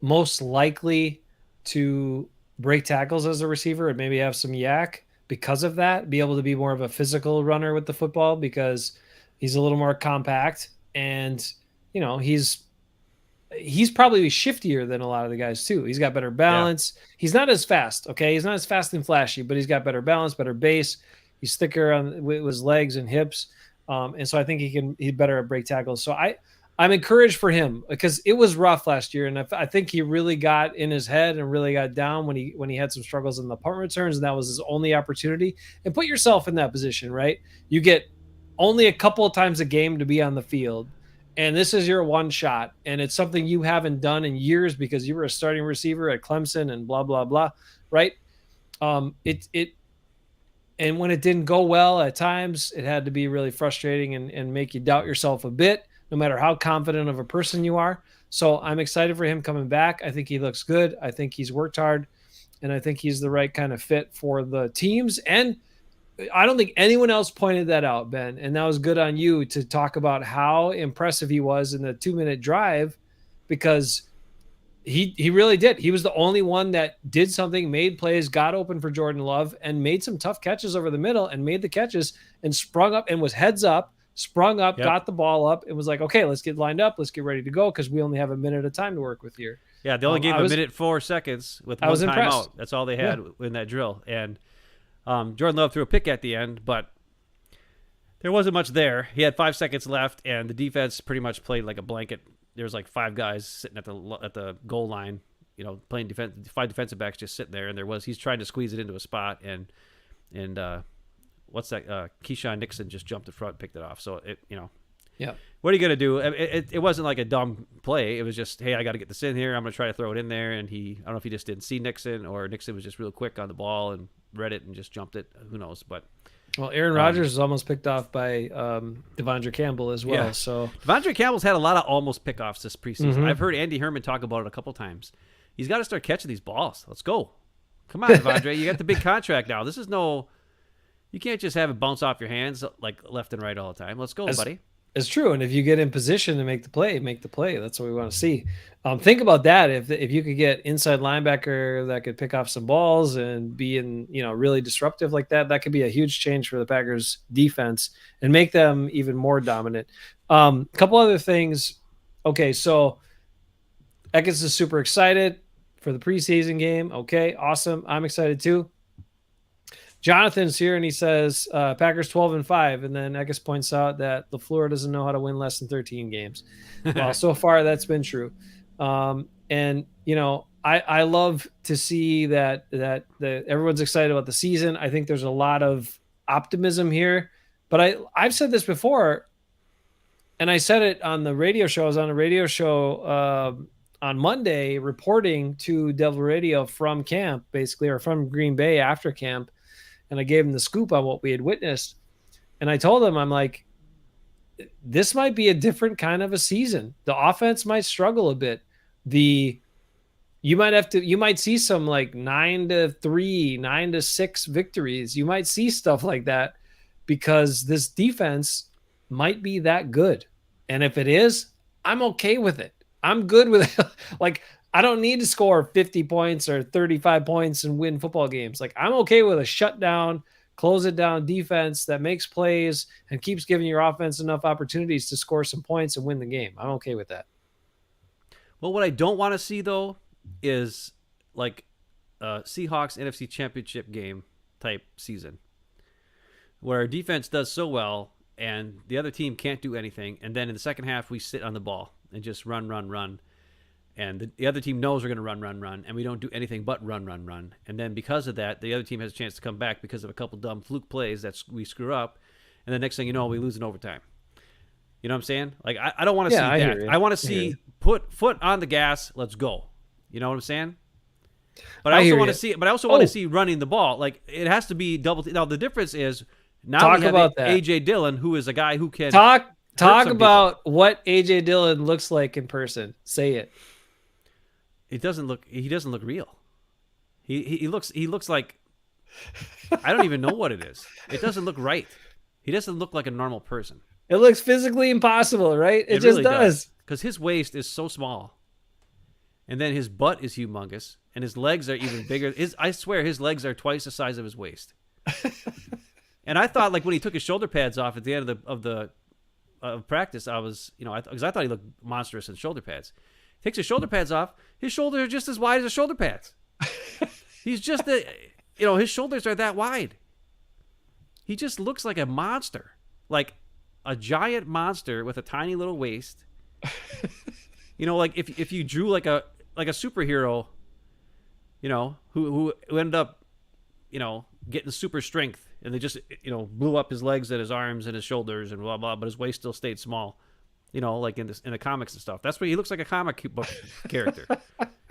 most likely to break tackles as a receiver and maybe have some yak because of that, be able to be more of a physical runner with the football because he's a little more compact and he's probably shiftier than a lot of the guys too. He's got better balance. Yeah. He's not as fast. Okay. He's not as fast and flashy, but he's got better balance, better base. He's thicker with his legs and hips. And so I think he's better at break tackles. So I'm encouraged for him because it was rough last year. And I think he really got in his head and really got down when he had some struggles in the punt returns. And that was his only opportunity. And put yourself in that position, right? You get only a couple of times a game to be on the field. And this is your one shot. And it's something you haven't done in years because you were a starting receiver at Clemson and blah, blah, blah. Right. And when it didn't go well at times, it had to be really frustrating and make you doubt yourself a bit, no matter how confident of a person you are. So I'm excited for him coming back. I think he looks good. I think he's worked hard, and I think he's the right kind of fit for the teams. And I don't think anyone else pointed that out, Ben, and that was good on you to talk about how impressive he was in the 2-minute drive because he really did. He was the only one that did something, made plays, got open for Jordan Love, and made some tough catches over the middle and made the catches and sprung up and was heads up, sprung up, got the ball up, and was like, okay, let's get lined up. Let's get ready to go because we only have a minute of time to work with here. Yeah, they only gave him a minute 4 seconds with one timeout. That's all they had in that drill. And Jordan Love threw a pick at the end, but there wasn't much there. He had 5 seconds left, and the defense pretty much played like a blanket. There was like 5 guys sitting at the goal line, playing defense. 5 defensive backs just sitting there, and he's trying to squeeze it into a spot, and what's that? Keyshawn Nixon just jumped in front and picked it off. So what are you gonna do? It wasn't like a dumb play. It was just, hey, I got to get this in here. I'm gonna try to throw it in there, and I don't know if he just didn't see Nixon or Nixon was just real quick on the ball and read it and just jumped it. Who knows? But well, Aaron Rodgers was almost picked off by Devondre Campbell as well. Yeah. So Devondre Campbell's had a lot of almost pickoffs this preseason. Mm-hmm. I've heard Andy Herman talk about it a couple times. He's got to start catching these balls. Let's go. Come on, Devondre. You got the big contract now. This is no You can't just have it bounce off your hands like left and right all the time. Let's go, As buddy. It's true, and if you get in position to make the play, make the play. That's what we want to see. Think about that. If you could get inside linebacker that could pick off some balls and be in, really disruptive like that, that could be a huge change for the Packers defense and make them even more dominant. A couple other things. Okay, so Eckes is super excited for the preseason game. Okay, awesome. I'm excited too. Jonathan's here and he says Packers 12-5, and then Eckes points out that LaFleur doesn't know how to win less than 13 games. Well, so far that's been true, and I love to see that everyone's excited about the season. I think there's a lot of optimism here, but I've said this before, and I said it on the radio show. I was on a radio show on Monday reporting to Devil Radio from camp, basically, or from Green Bay after camp. And I gave him the scoop on what we had witnessed. And I told him, I'm like, this might be a different kind of a season. The offense might struggle a bit. You might see some like 9-3, 9-6 victories. You might see stuff like that because this defense might be that good. And if it is, I'm okay with it. I'm good with it. Like, I don't need to score 50 points or 35 points and win football games. Like, I'm okay with a shutdown, close it down defense that makes plays and keeps giving your offense enough opportunities to score some points and win the game. I'm okay with that. Well, what I don't want to see, though, is like a Seahawks NFC Championship game type season where our defense does so well and the other team can't do anything. And then in the second half, we sit on the ball and just run. And the other team knows we're going to run, and we don't do anything but run. And then because of that, the other team has a chance to come back because of a couple dumb fluke plays that we screw up. And the next thing you know, we lose in overtime. You know what I'm saying? Like, I don't want to see that. I want to see put foot on the gas. Let's go. You know what I'm saying? But I also want to see. But I also want to see running the ball. Like, it has to be double. Now the difference is now we have AJ Dillon, who is a guy who can talk about what AJ Dillon looks like in person. Say it. He doesn't look real. He looks like I don't even know what it is. It doesn't look right. He doesn't look like a normal person. It looks physically impossible, right? It just really does. Because his waist is so small. And then his butt is humongous. And his legs are even bigger. I swear his legs are twice the size of his waist. And I thought, like, when he took his shoulder pads off at the end of practice, I was, because I thought he looked monstrous in shoulder pads. Takes his shoulder pads off. His shoulders are just as wide as his shoulder pads. He's just his shoulders are that wide. He just looks like a monster, like a giant monster with a tiny little waist. Like if you drew like a superhero, who ended up, getting super strength, and they just blew up his legs and his arms and his shoulders and blah blah, but his waist still stayed small. Like in the comics and stuff. That's why he looks like a comic book character.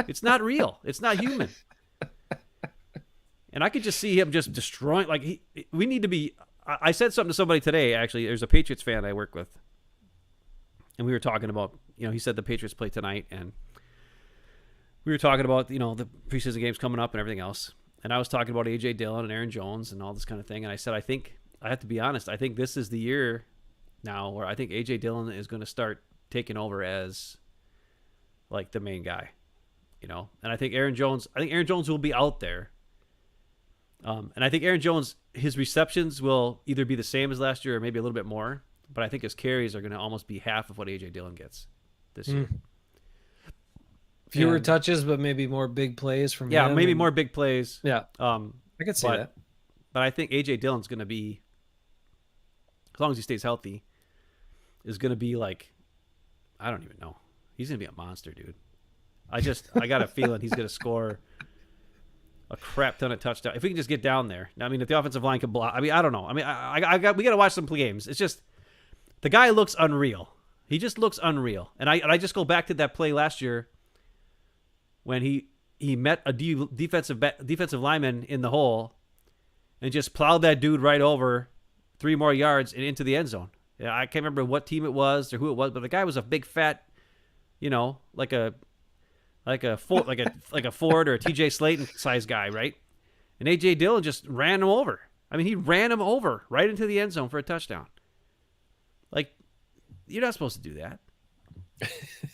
It's not real. It's not human. And I could just see him just destroying. Like, we need to be. I said something to somebody today. Actually, there's a Patriots fan I work with, and we were talking about. He said the Patriots play tonight, and we were talking about the preseason games coming up and everything else. And I was talking about AJ Dillon and Aaron Jones and all this kind of thing. And I said, I have to be honest. I think this is the year now where I think AJ Dillon is going to start taking over as like the main guy, and I think Aaron Jones will be out there. And I think Aaron Jones, his receptions will either be the same as last year or maybe a little bit more, but I think his carries are going to almost be half of what AJ Dillon gets this year. Fewer touches, but maybe more big plays from him. Maybe more big plays. Yeah. I could see that. But I think AJ Dillon's going to be, as long as he stays healthy, is going to be like, I don't even know. He's going to be a monster, dude. I got a feeling he's going to score a crap ton of touchdowns. If we can just get down there. I mean, if the offensive line could block. I mean, I don't know. I mean, we got to watch some games. It's just, the guy looks unreal. He just looks unreal. And I just go back to that play last year when he met a defensive lineman in the hole and just plowed that dude right over 3 more yards and into the end zone. Yeah, I can't remember what team it was or who it was, but the guy was a big fat, like a Ford or a TJ Slayton size guy, right? And AJ Dillon just ran him over. I mean, he ran him over right into the end zone for a touchdown. Like, you're not supposed to do that.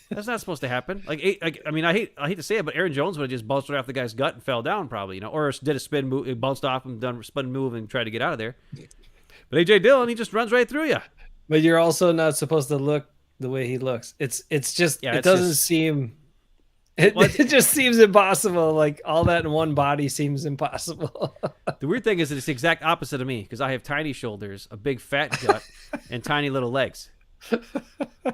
That's not supposed to happen. I mean, I hate to say it, but Aaron Jones would have just bounced right off the guy's gut and fell down, probably, or did a spin move, it bounced off and done a spin move and tried to get out of there. But AJ Dillon, he just runs right through you. But you're also not supposed to look the way he looks. It's just Yeah, it doesn't seem it, it just seems impossible. Like all that in one body seems impossible. The weird thing is that it's the exact opposite of me because I have tiny shoulders, a big fat gut, and tiny little legs.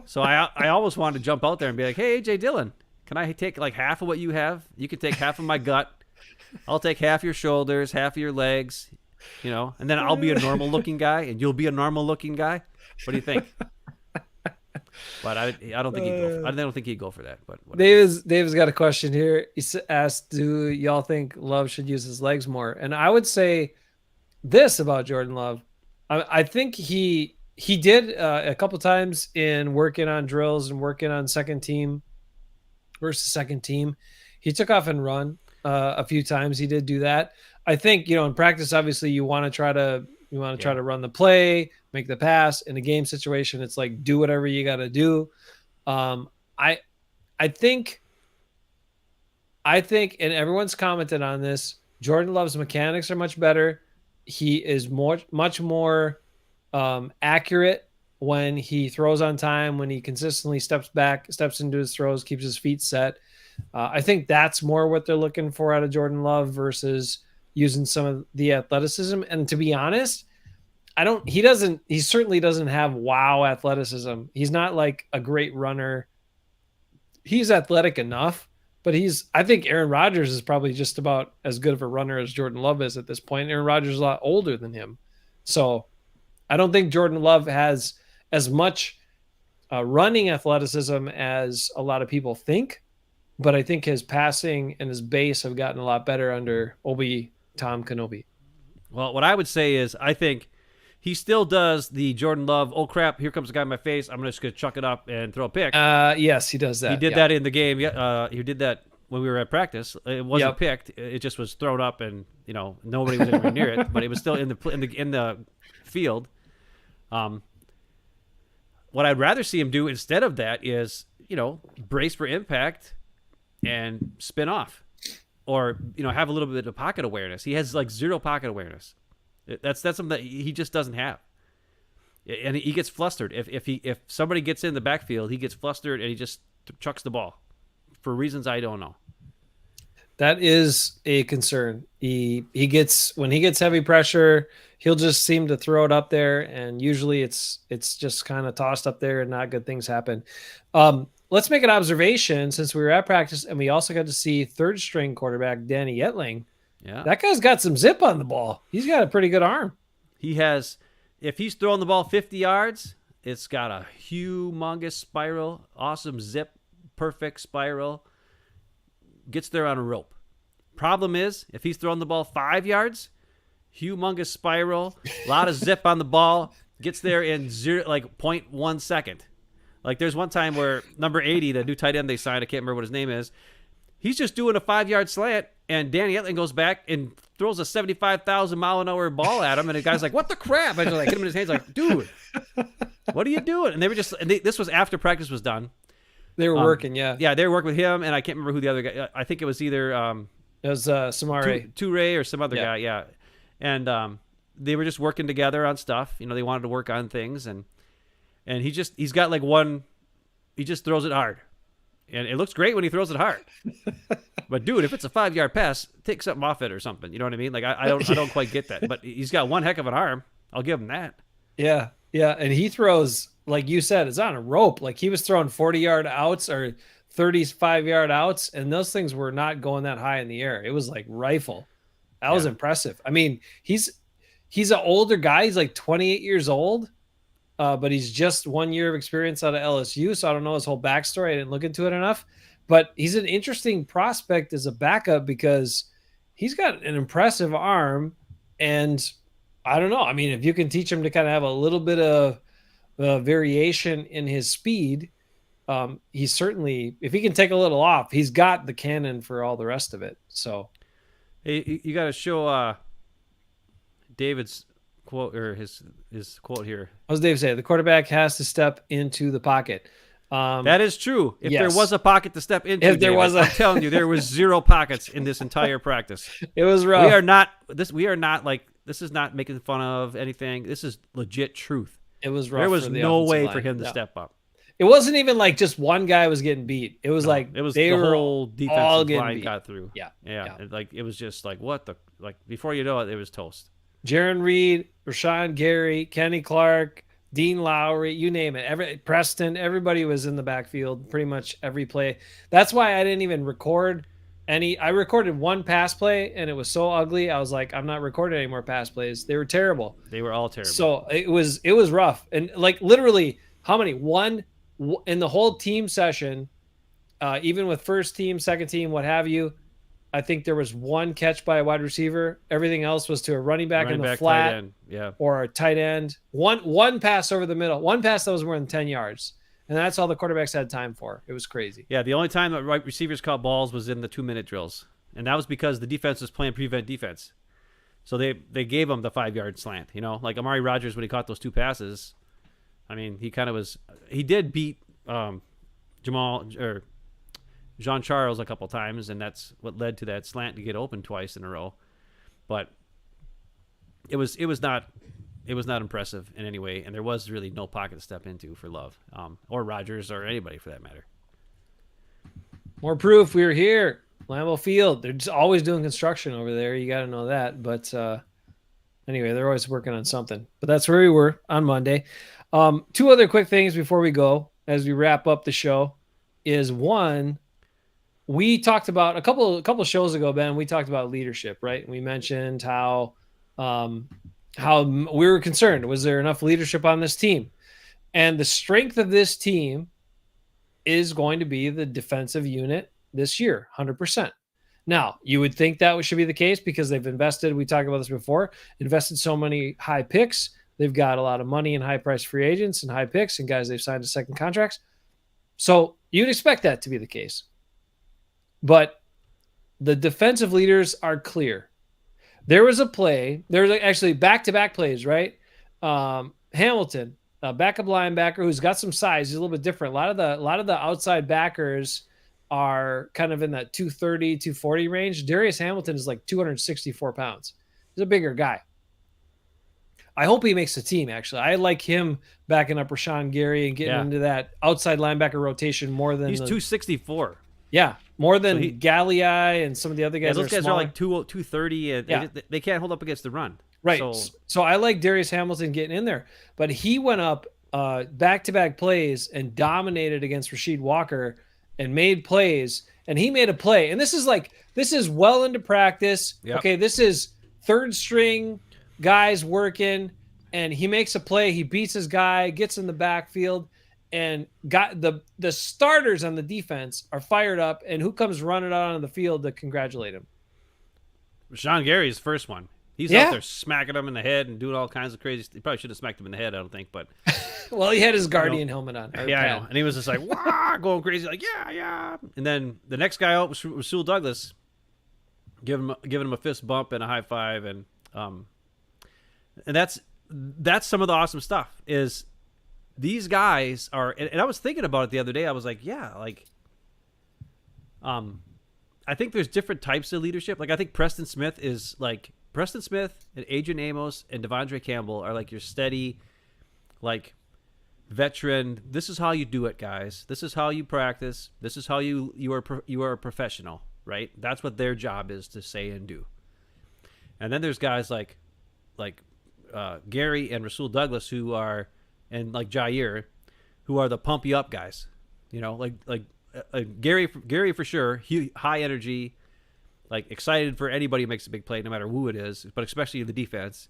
So I almost wanted to jump out there and be like, hey, AJ Dillon, can I take like half of what you have? You can take half of my gut. I'll take half your shoulders, half of your legs, and then I'll be a normal looking guy and you'll be a normal looking guy. What do you think? But I don't think he'd go for that. But Dave's got a question here. He asked, "Do y'all think Love should use his legs more?" And I would say this about Jordan Love. I think he did a couple times in working on drills and working on second team versus second team. He took off and run a few times. He did do that. I think in practice, obviously, you want to try to run the play, make the pass. In a game situation, it's like do whatever you got to do. I think, and everyone's commented on this. Jordan Love's mechanics are much better. He is much more accurate when he throws on time. When he consistently steps into his throws, keeps his feet set. I think that's more what they're looking for out of Jordan Love versus using some of the athleticism. And to be honest, he certainly doesn't have wow athleticism. He's not like a great runner. He's athletic enough, but I think Aaron Rodgers is probably just about as good of a runner as Jordan Love is at this point. Aaron Rodgers is a lot older than him. So I don't think Jordan Love has as much running athleticism as a lot of people think, but I think his passing and his base have gotten a lot better under Tom Kenobi. Well, what I would say is I think he still does the Jordan Love, oh crap, here comes a guy in my face, I'm just going to chuck it up and throw a pick. Yes, he does that. He did that in the game. He did that when we were at practice. It wasn't picked. It just was thrown up and, nobody was anywhere near it, but it was still in the field. What I'd rather see him do instead of that is, brace for impact and spin off, or have a little bit of pocket awareness. He has like zero pocket awareness. That's something that he just doesn't have, and he gets flustered if somebody gets in the backfield. He gets flustered and he just chucks the ball for reasons I don't know. That is a concern. When he gets heavy pressure, he'll just seem to throw it up there, and usually it's just kind of tossed up there and not good things happen. Let's make an observation since we were at practice and we also got to see third string quarterback Danny Etling. Yeah, that guy's got some zip on the ball. He's got a pretty good arm. He has. If he's throwing the ball 50 yards, it's got a humongous spiral, awesome zip, perfect spiral. Gets there on a rope. Problem is, if he's throwing the ball 5 yards, humongous spiral, a lot of zip on the ball, gets there in 0.1 second. Like there's one time where number 80, the new tight end they signed, I can't remember what his name is, he's just doing a 5-yard slant, and Danny Etling goes back and throws a 75,000 mile an hour ball at him, and the guy's like, "What the crap?" I just hit him in his hands, like, "Dude, what are you doing?" And they were just, this was after practice was done. They were working, yeah. Yeah, they were working with him, and I can't remember who the other guy. I think it was either it was Samare Toure or some other guy, yeah. And they were just working together on stuff. They wanted to work on things, and he's got like one. He just throws it hard, and it looks great when he throws it hard. But dude, if it's a 5-yard pass, take something off it or something. You know what I mean? Like I don't quite get that. But he's got one heck of an arm. I'll give him that. Yeah, and he throws, like you said, it's on a rope. Like he was throwing 40-yard outs or 35-yard outs, and those things were not going that high in the air. It was like rifle. That was impressive. I mean, he's an older guy. He's like 28 years old, but he's just 1 year of experience out of LSU. So I don't know his whole backstory. I didn't look into it enough. But he's an interesting prospect as a backup because he's got an impressive arm, and I don't know. I mean, if you can teach him to kind of have a little bit of variation in his speed, he's certainly, if he can take a little off, he's got the cannon for all the rest of it. So, hey, you got to show David's quote or his quote here. What does Dave say? The quarterback has to step into the pocket. That is true. If there yes. was a pocket to step into, If there David, was a- I'm telling you, there was 0 pockets in this entire practice. It was rough. We are not this is not making fun of anything. This is legit truth. It was rough. There was for the no offensive way line. for him to No. step up. It wasn't even like just one guy was getting beat. It was like It was they the were whole all defensive getting line beat. got through. Yeah. Yeah. Like it was just like what the like before you know it, it was toast. Jaron Reed, Rashawn Gary, Kenny Clark, Dean Lowry, you name it. Preston, everybody was in the backfield pretty much every play. That's why I didn't even record any. I recorded one pass play and it was so ugly. I was like, I'm not recording any more pass plays. They were terrible. They were all terrible. So it was rough. And like literally how many? One in the whole team session, even with first team, second team, what have you, I think there was one catch by a wide receiver. Everything else was to a running back in the flat or a tight end. One pass over the middle. One pass that was more than 10 yards. And that's all the quarterbacks had time for. It was crazy. Yeah, the only time that right receivers caught balls was in the 2-minute drills. And that was because the defense was playing prevent defense. So they gave him the 5-yard slant. You know, like Amari Rodgers when he caught those 2 passes. I mean, he did beat Jean Charles a couple times, and that's what led to that slant to get open twice in a row. But it was not impressive in any way, and there was really no pocket to step into for Love or Rodgers or anybody for that matter. More proof we were here. Lambeau Field. They're just always doing construction over there. You got to know that. But anyway, they're always working on something. But that's where we were on Monday. 2 other quick things before we go as we wrap up the show is one, we talked about a couple shows ago, Ben, we talked about leadership, right? We mentioned how we were concerned. Was there enough leadership on this team? And the strength of this team is going to be the defensive unit this year, 100%. Now, you would think that should be the case because they've invested, we talked about this before, invested so many high picks. They've got a lot of money in high-priced free agents and high picks and guys they've signed to second contracts. So you'd expect that to be the case. But the defensive leaders are clear. There was a play. There was actually back-to-back plays, right? Hamilton, a backup linebacker who's got some size. He's a little bit different. A lot of the outside backers are kind of in that 230, 240 range. Darius Hamilton is like 264 pounds. He's a bigger guy. I hope he makes the team, actually. I like him backing up Rashawn Gary and getting into that outside linebacker rotation more than he's 264. Yeah, more than Galliai and some of the other guys. Yeah, those guys smaller. are like 230, and they can't hold up against the run. Right. So I like Darius Hamilton getting in there. But he went up back-to-back plays and dominated against Rasheed Walker and made plays. And he made a play. And this is well into practice. Yep. Okay, this is third string guys working. And he makes a play. He beats his guy, gets in the backfield, and got the starters on the defense are fired up. And who comes running out on the field to congratulate him? Rashawn Gary's the first one. He's out there smacking him in the head and doing all kinds of crazy. He probably should have smacked him in the head, I don't think, but well, he had his Guardian helmet on. Yeah, I know. And he was just like, wah, going crazy, like, yeah. And then the next guy out was Rasul Douglas, giving him a fist bump and a high five, and that's some of the awesome stuff. Is these guys are, and I was thinking about it the other day. I was like, I think there's different types of leadership. Like I think Preston Smith and Adrian Amos and Devondre Campbell are like your steady, like veteran. This is how you do it, guys. This is how you practice. This is how you are a professional, right? That's what their job is to say and do. And then there's guys like Gary and Rasul Douglas who are, and like Jair, who are the pump you up guys. You know, like Gary for sure. High energy. Like excited for anybody who makes a big play, no matter who it is, but especially the defense.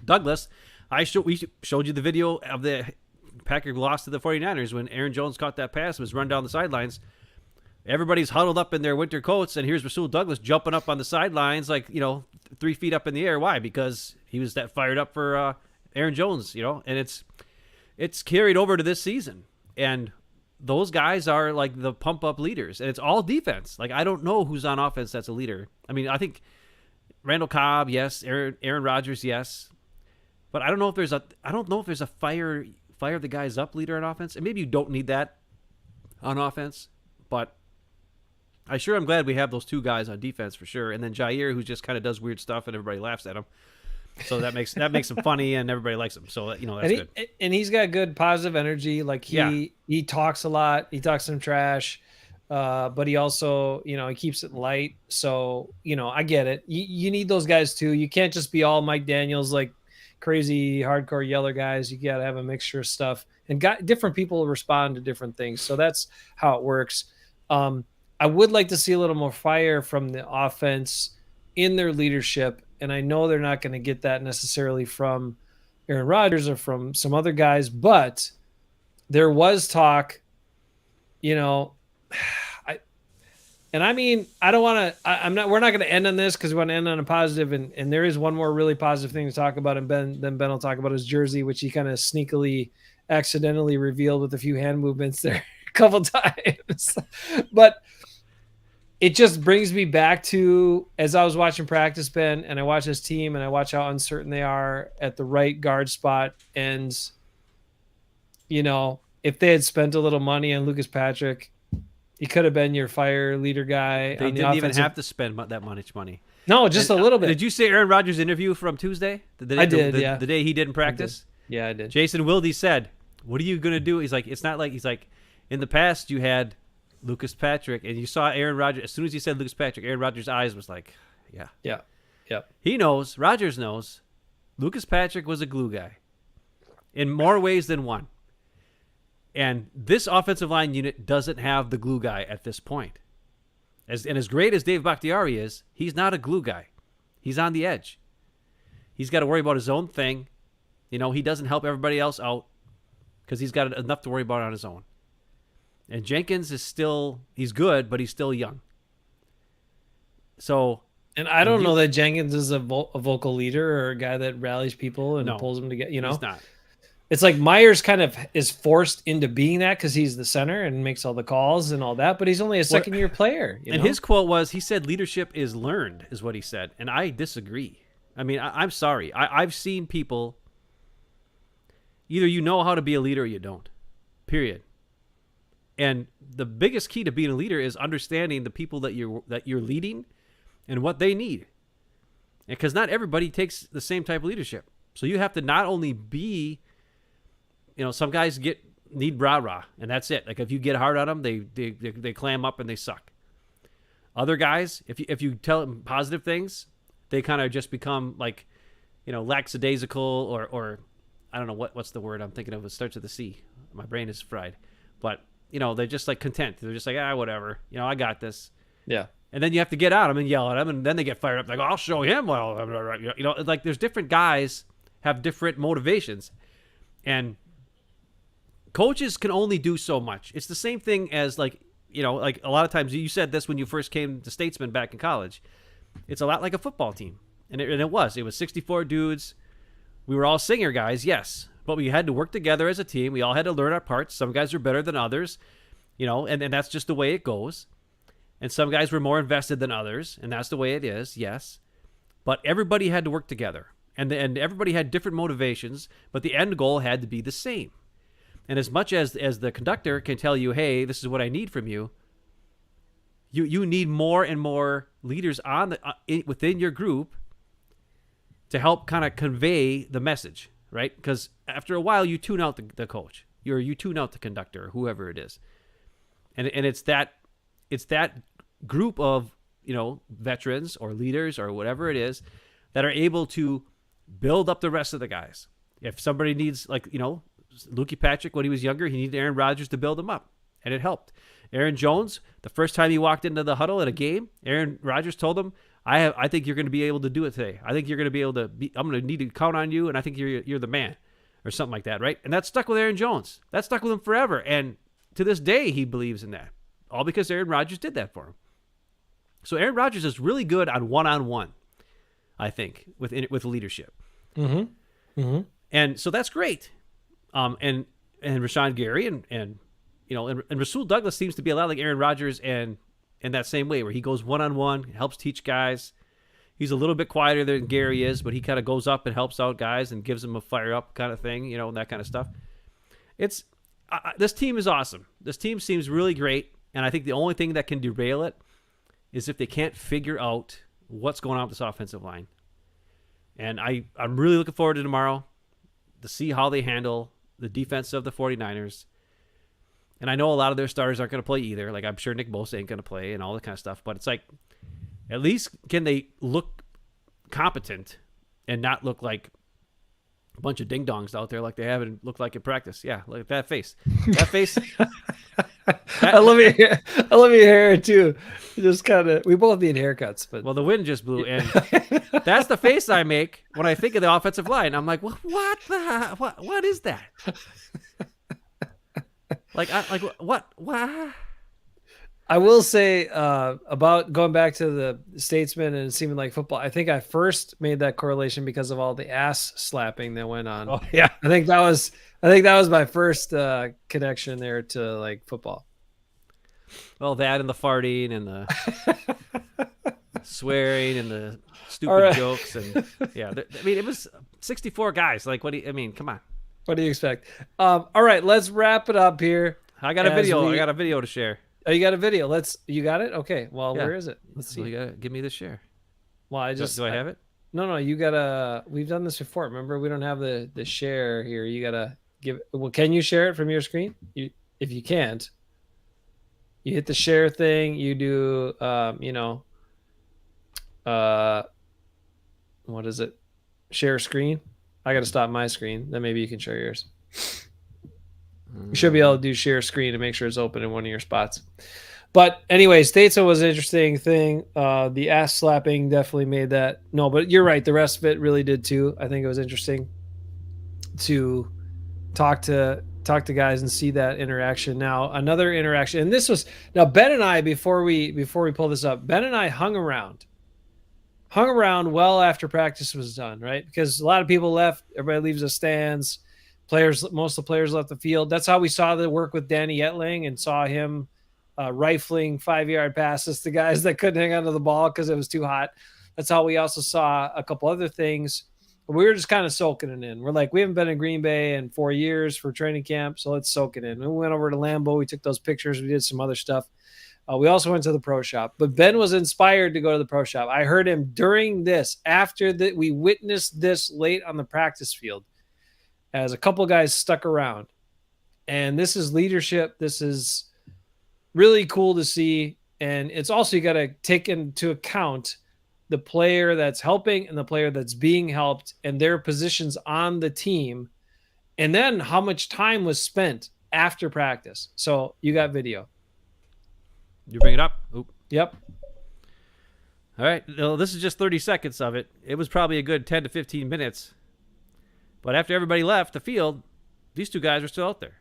Douglas, we showed you the video of the Packers lost to the 49ers when Aaron Jones caught that pass, was run down the sidelines. Everybody's huddled up in their winter coats, and here's Rasul Douglas jumping up on the sidelines, like 3 feet up in the air. Why? Because he was that fired up for Aaron Jones, and it's carried over to this season, and those guys are like the pump up leaders, and it's all defense. Like I don't know who's on offense that's a leader. I mean, I think Randall Cobb, yes. Aaron Rodgers, yes. But I don't know if there's a fire the guys up leader on offense. And maybe you don't need that on offense, but I'm glad we have those two guys on defense for sure. And then Jair, who just kind of does weird stuff and everybody laughs at him. So that makes him funny and everybody likes him. So that's good. And he's got good positive energy. Like he talks a lot. He talks some trash, but he also he keeps it light. So I get it. You need those guys too. You can't just be all Mike Daniels like crazy hardcore yeller guys. You got to have a mixture of stuff. And different people respond to different things. So that's how it works. I would like to see a little more fire from the offense in their leadership. And I know they're not going to get that necessarily from Aaron Rodgers or from some other guys, but there was talk, I don't want to, we're not going to end on this because we want to end on a positive. And there is one more really positive thing to talk about. And Ben will talk about his jersey, which he kind of sneakily, accidentally revealed with a few hand movements there a couple times. But it just brings me back to, as I was watching practice, Ben, and I watch this team and I watch how uncertain they are at the right guard spot. And, if they had spent a little money on Lucas Patrick, he could have been your fire leader guy. They didn't even have to spend that much money. No, just a little bit. Did you see Aaron Rodgers' interview from Tuesday? I did, yeah. The day he didn't practice? Yeah, I did. Jason Wilde said, what are you going to do? He's like, it's not like, in the past you had Lucas Patrick, and you saw Aaron Rodgers. As soon as he said Lucas Patrick, Aaron Rodgers' eyes was like, yeah. He knows, Rodgers knows, Lucas Patrick was a glue guy in more ways than one. And this offensive line unit doesn't have the glue guy at this point. As great as Dave Bakhtiari is, he's not a glue guy. He's on the edge. He's got to worry about his own thing. He doesn't help everybody else out because he's got enough to worry about on his own. And Jenkins he's good, but he's still young. So, and I don't know that Jenkins is a vocal leader or a guy that rallies people and pulls them together. He's not. It's like Myers kind of is forced into being that because he's the center and makes all the calls and all that, but he's only a second-year player. And his quote was, he said, leadership is learned, is what he said. And I disagree. I mean, I'm sorry. I've seen people, either you know how to be a leader or you don't, period. And the biggest key to being a leader is understanding the people that you're leading and what they need. Because not everybody takes the same type of leadership. So you have to not only be, some guys need rah-rah, and that's it. Like if you get hard on them, they clam up and they suck. Other guys, if you tell them positive things, they kind of just become like, lackadaisical or I don't know what's the word I'm thinking of. It starts with a C. My brain is fried, but they're just like content. They're just like, whatever. I got this. Yeah. And then you have to get at them and yell at them, and then they get fired up. Like, I'll show him. Well, like there's different guys have different motivations, and coaches can only do so much. It's the same thing as like a lot of times you said this when you first came to Statesman back in college. It's a lot like a football team, and it was 64 dudes. We were all singer guys, yes. But we had to work together as a team. We all had to learn our parts. Some guys are better than others, and that's just the way it goes. And some guys were more invested than others, and that's the way it is, yes. But everybody had to work together, and everybody had different motivations, but the end goal had to be the same. And as much as the conductor can tell you, hey, this is what I need from you, you need more and more leaders within your group to help kind of convey the message. Right? Because after a while, you tune out the coach, you tune out the conductor, or whoever it is, and it's that group of veterans or leaders or whatever it is that are able to build up the rest of the guys. If somebody needs Lukey Patrick when he was younger, he needed Aaron Rodgers to build him up, and it helped. Aaron Jones, the first time he walked into the huddle at a game, Aaron Rodgers told him, I think you're going to be able to do it today. I think you're going to be able to I'm going to need to count on you, and I think you're the man, or something like that, right? And that stuck with Aaron Jones. That stuck with him forever, and to this day he believes in that, all because Aaron Rodgers did that for him. So Aaron Rodgers is really good on one-on-one, I think, with leadership. Mm-hmm. Mm-hmm. And so that's great. And Rashawn Gary and Rasul Douglas seems to be a lot like Aaron Rodgers and in that same way where he goes one-on-one, helps teach guys. He's a little bit quieter than Gary is, but he kind of goes up and helps out guys and gives them a fire up kind of thing, and that kind of stuff. It's this team is awesome. This team seems really great, and I think the only thing that can derail it is if they can't figure out what's going on with this offensive line. And I'm really looking forward to tomorrow to see how they handle the defense of the 49ers. And I know a lot of their starters aren't going to play either. Like, I'm sure Nick Bosa ain't going to play and all that kind of stuff. But it's like, at least can they look competent and not look like a bunch of ding-dongs out there like they haven't looked like in practice. Yeah, look at that face. That face. I love your hair too. Just kind of, we both need haircuts, but well, the wind just blew, and that's the face I make when I think of the offensive line. I'm like, what is that? What? I will say about going back to the Statesman and seeming like football. I think I first made that correlation because of all the ass slapping that went on. Oh yeah, I think that was my first connection there to like football. Well, that and the farting and the swearing and the stupid jokes and yeah. I mean, it was 64 guys. Like, come on. What do you expect? All right, let's wrap it up here. I got a video. I got a video to share. Oh, you got a video? You got it? Okay. Well, yeah. Where is it? Let's see. Well, you gotta give me the share. Well, do I have it? No. You gotta. We've done this before. Remember, we don't have the share here. You gotta give. Well, can you share it from your screen? If you can't, you hit the share thing. You do. What is it? Share screen. I got to stop my screen. Then maybe you can share yours. You should be able to do share screen to make sure it's open in one of your spots. But anyway, Statesman was an interesting thing. The ass slapping definitely made that. No, but you're right. The rest of it really did too. I think it was interesting to talk to guys and see that interaction. Now, another interaction, and this was Ben and I before we pull this up. Ben and I hung around well after practice was done, right? Because a lot of people left. Everybody leaves the stands. Most of the players left the field. That's how we saw the work with Danny Etling and saw him rifling 5-yard passes to guys that couldn't hang onto the ball because it was too hot. That's how we also saw a couple other things. We were just kind of soaking it in. We're like, we haven't been in Green Bay in 4 years for training camp, so let's soak it in. We went over to Lambeau. We took those pictures. We did some other stuff. We also went to the pro shop. But Ben was inspired to go to the pro shop. I heard him during this, after that we witnessed this late on the practice field, as a couple guys stuck around. And this is leadership. This is really cool to see. And it's also, you got to take into account the player that's helping and the player that's being helped and their positions on the team. And then how much time was spent after practice. So you got video. You bring it up? Oop. Yep. All right. Well, this is just 30 seconds of it. It was probably a good 10 to 15 minutes. But after everybody left the field, these two guys were still out there.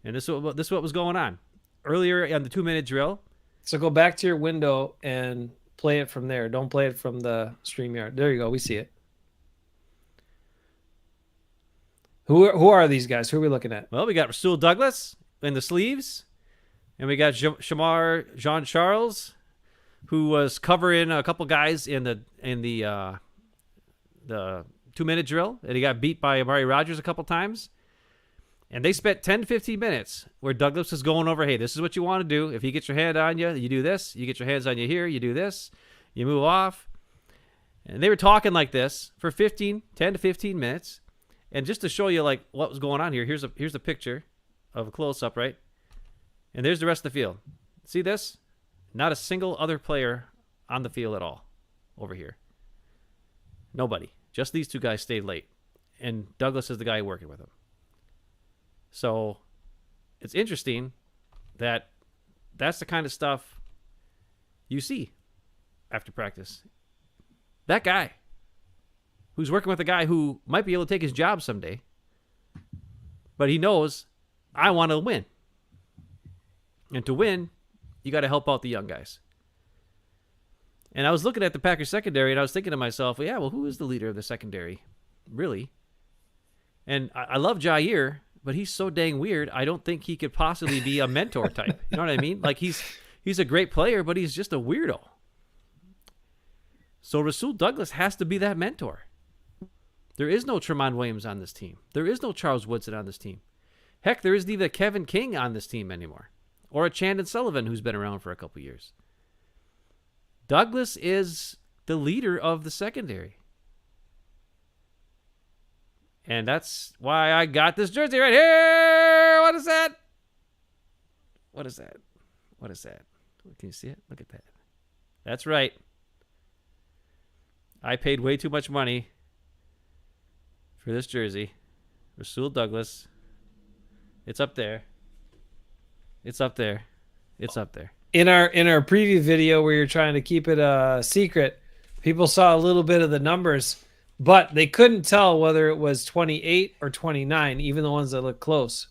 And this is what was going on. Earlier on the 2-minute drill. So go back to your window and play it from there. Don't play it from the StreamYard. There you go. We see it. Who are these guys? Who are we looking at? Well, we got Rasul Douglas in the sleeves. And we got Shamar Jean-Charles, who was covering a couple guys in the 2-minute drill, and he got beat by Amari Rodgers a couple times. And they spent 10 to 15 minutes where Douglas was going over, hey, this is what you want to do. If he gets your hand on you, you do this. You get your hands on you here, you do this. You move off. And they were talking like this for 10 to 15 minutes. And just to show you like what was going on here, here's a picture of a close-up, right? And there's the rest of the field. See this? Not a single other player on the field at all over here. Nobody. Just these two guys stayed late. And Douglas is the guy working with them. So it's interesting that that's the kind of stuff you see after practice. That guy who's working with a guy who might be able to take his job someday, but he knows, I want to win. And to win, you got to help out the young guys. And I was looking at the Packers secondary, and I was thinking to myself, well, who is the leader of the secondary, really? And I love Jair, but he's so dang weird, I don't think he could possibly be a mentor type. You know what I mean? Like, he's a great player, but he's just a weirdo. So Rasul Douglas has to be that mentor. There is no Tremont Williams on this team. There is no Charles Woodson on this team. Heck, there isn't even a Kevin King on this team anymore. Or a Chandon Sullivan who's been around for a couple years. Douglas is the leader of the secondary. And that's why I got this jersey right here. What is that? What is that? What is that? Can you see it? Look at that. That's right. I paid way too much money for this jersey. Rasul Douglas. It's up there. It's up there. It's up there. In our preview video where you're trying to keep it a secret, people saw a little bit of the numbers, but they couldn't tell whether it was 28 or 29, even the ones that look close.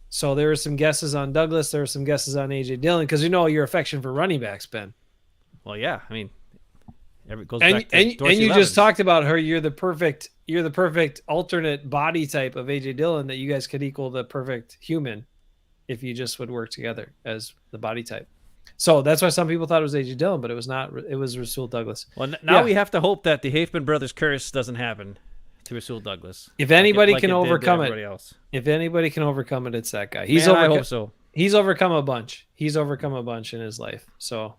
So there were some guesses on Douglas. There were some guesses on A.J. Dillon because you know your affection for running backs, Ben. Well, yeah. I mean, it goes and back to and Dorsey you Levens. just talked about her. You're the perfect alternate body type of A.J. Dillon that you guys could equal the perfect human if you just would work together as the body type. So that's why some people thought it was A.J. Dillon, but it was not. It was Rasul Douglas. Well, now we have to hope that the Hafeman Brothers curse doesn't happen to Rasul Douglas. If anybody like can overcome it, else. if anybody can overcome it, it's that guy. I hope so. He's overcome a bunch. He's overcome a bunch in his life. So,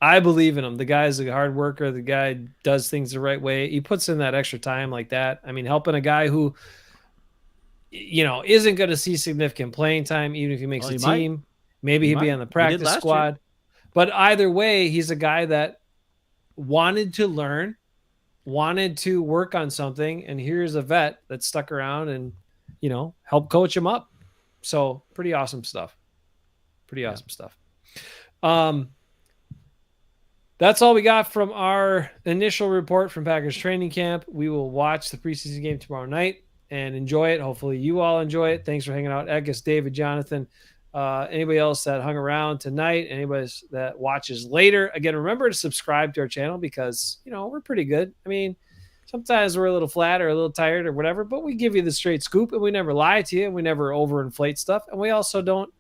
I believe in him. The guy's a hard worker. The guy does things the right way. He puts in that extra time like that. I mean, helping a guy who, isn't going to see significant playing time, even if he makes the team. Maybe he'd be on the practice squad. But either way, he's a guy that wanted to learn, wanted to work on something, and here's a vet that stuck around and, helped coach him up. So pretty awesome stuff. That's all we got from our initial report from Packers training camp. We will watch the preseason game tomorrow night and enjoy it. Hopefully you all enjoy it. Thanks for hanging out. Eggus, David, Jonathan, anybody else that hung around tonight, anybody that watches later. Again, remember to subscribe to our channel because, we're pretty good. I mean, sometimes we're a little flat or a little tired or whatever, but we give you the straight scoop and we never lie to you and we never overinflate stuff. And we also don't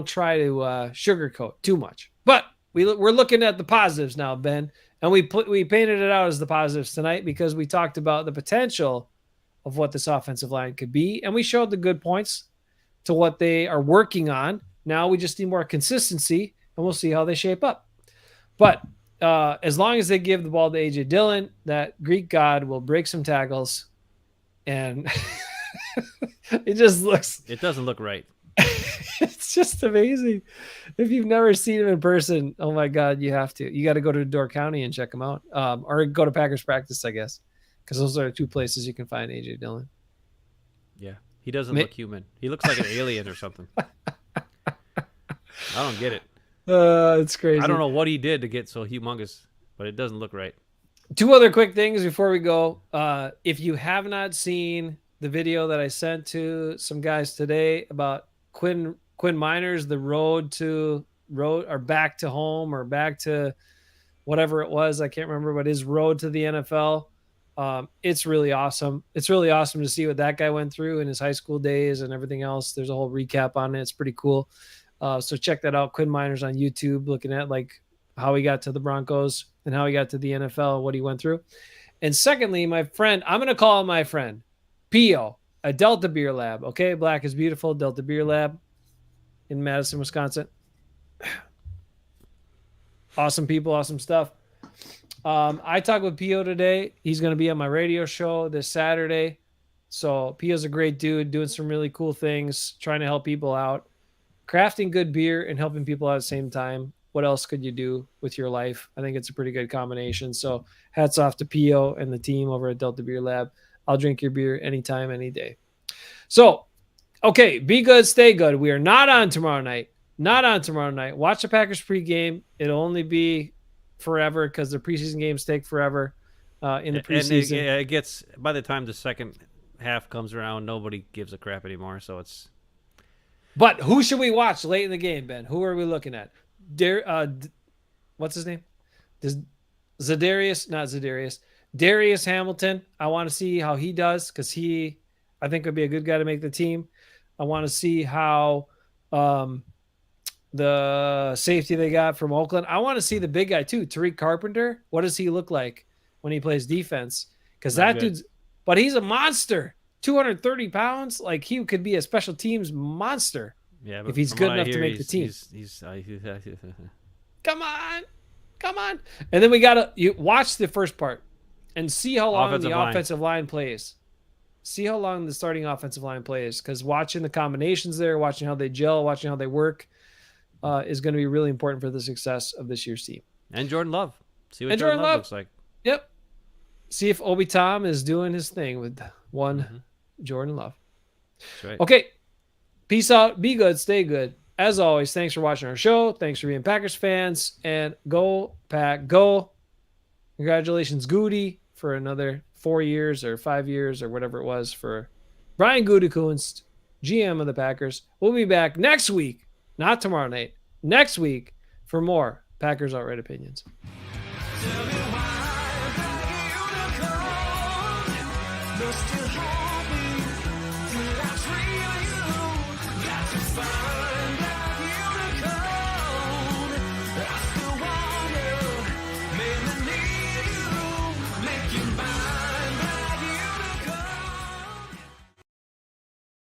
try to sugarcoat too much. But we're looking at the positives now, Ben, and we painted it out as the positives tonight because we talked about the potential of what this offensive line could be, and we showed the good points to what they are working on. Now we just need more consistency, and we'll see how they shape up. But as long as they give the ball to A.J. Dillon, that Greek god will break some tackles, and it doesn't look right. It's just amazing. If you've never seen him in person, oh my God, you got to go to Door County and check him out. Or go to Packers practice, I guess, because those are the two places you can find A.J. Dillon. Yeah, he doesn't look human. He looks like an alien or something. I don't get it. It's crazy. I don't know what he did to get so humongous, but it doesn't look right. Two other quick things before we go. If you have not seen the video that I sent to some guys today about Quinn Miners, the road or back to home or back to whatever it was, I can't remember, but his road to the NFL. It's really awesome. It's really awesome to see what that guy went through in his high school days and everything else. There's a whole recap on it. It's pretty cool. So check that out. Quinn Miners on YouTube, looking at like how he got to the Broncos and how he got to the NFL, what he went through. And secondly, my friend, I'm going to call him my friend, Pio, a Delta Beer Lab. Okay. Black is beautiful. Delta Beer Lab in Madison, Wisconsin. Awesome people, awesome stuff. I talked with Pio today. He's going to be on my radio show this Saturday. So Pio's a great dude, doing some really cool things, trying to help people out, crafting good beer and helping people out at the same time. What else could you do with your life? I think it's a pretty good combination. So hats off to Pio and the team over at Delta Beer Lab. I'll drink your beer anytime, any day. So, okay, be good, stay good. We are not on tomorrow night. Watch the Packers pregame. It'll only be forever because the preseason games take forever in the preseason. And it gets, by the time the second half comes around, nobody gives a crap anymore. So it's. But who should we watch late in the game, Ben? Who are we looking at? What's his name? Darius Hamilton. I want to see how he does because I think would be a good guy to make the team. I want to see how the safety they got from Oakland. I want to see the big guy too, Tariq Carpenter. What does he look like when he plays defense? Because that dude's, but he's a monster. 230 pounds. Like he could be a special teams monster. Yeah, if he's good enough to make the team. Come on. And then we gotta watch the first part and see how long offensive line plays. See how long the starting offensive line plays, because watching the combinations there, watching how they gel, watching how they work, is going to be really important for the success of this year's team. And Jordan Love. See what Jordan Love looks like. Yep. See if Obi Tom is doing his thing with one Jordan Love. That's right. Okay. Peace out. Be good. Stay good. As always, thanks for watching our show. Thanks for being Packers fans. And go, Pack, go. Congratulations, Goody, for another 4 years or 5 years or whatever it was for Brian Gutekunst, GM of the Packers. We'll be back next week, not tomorrow night, next week for more Packers Outright Opinions. Tell me why,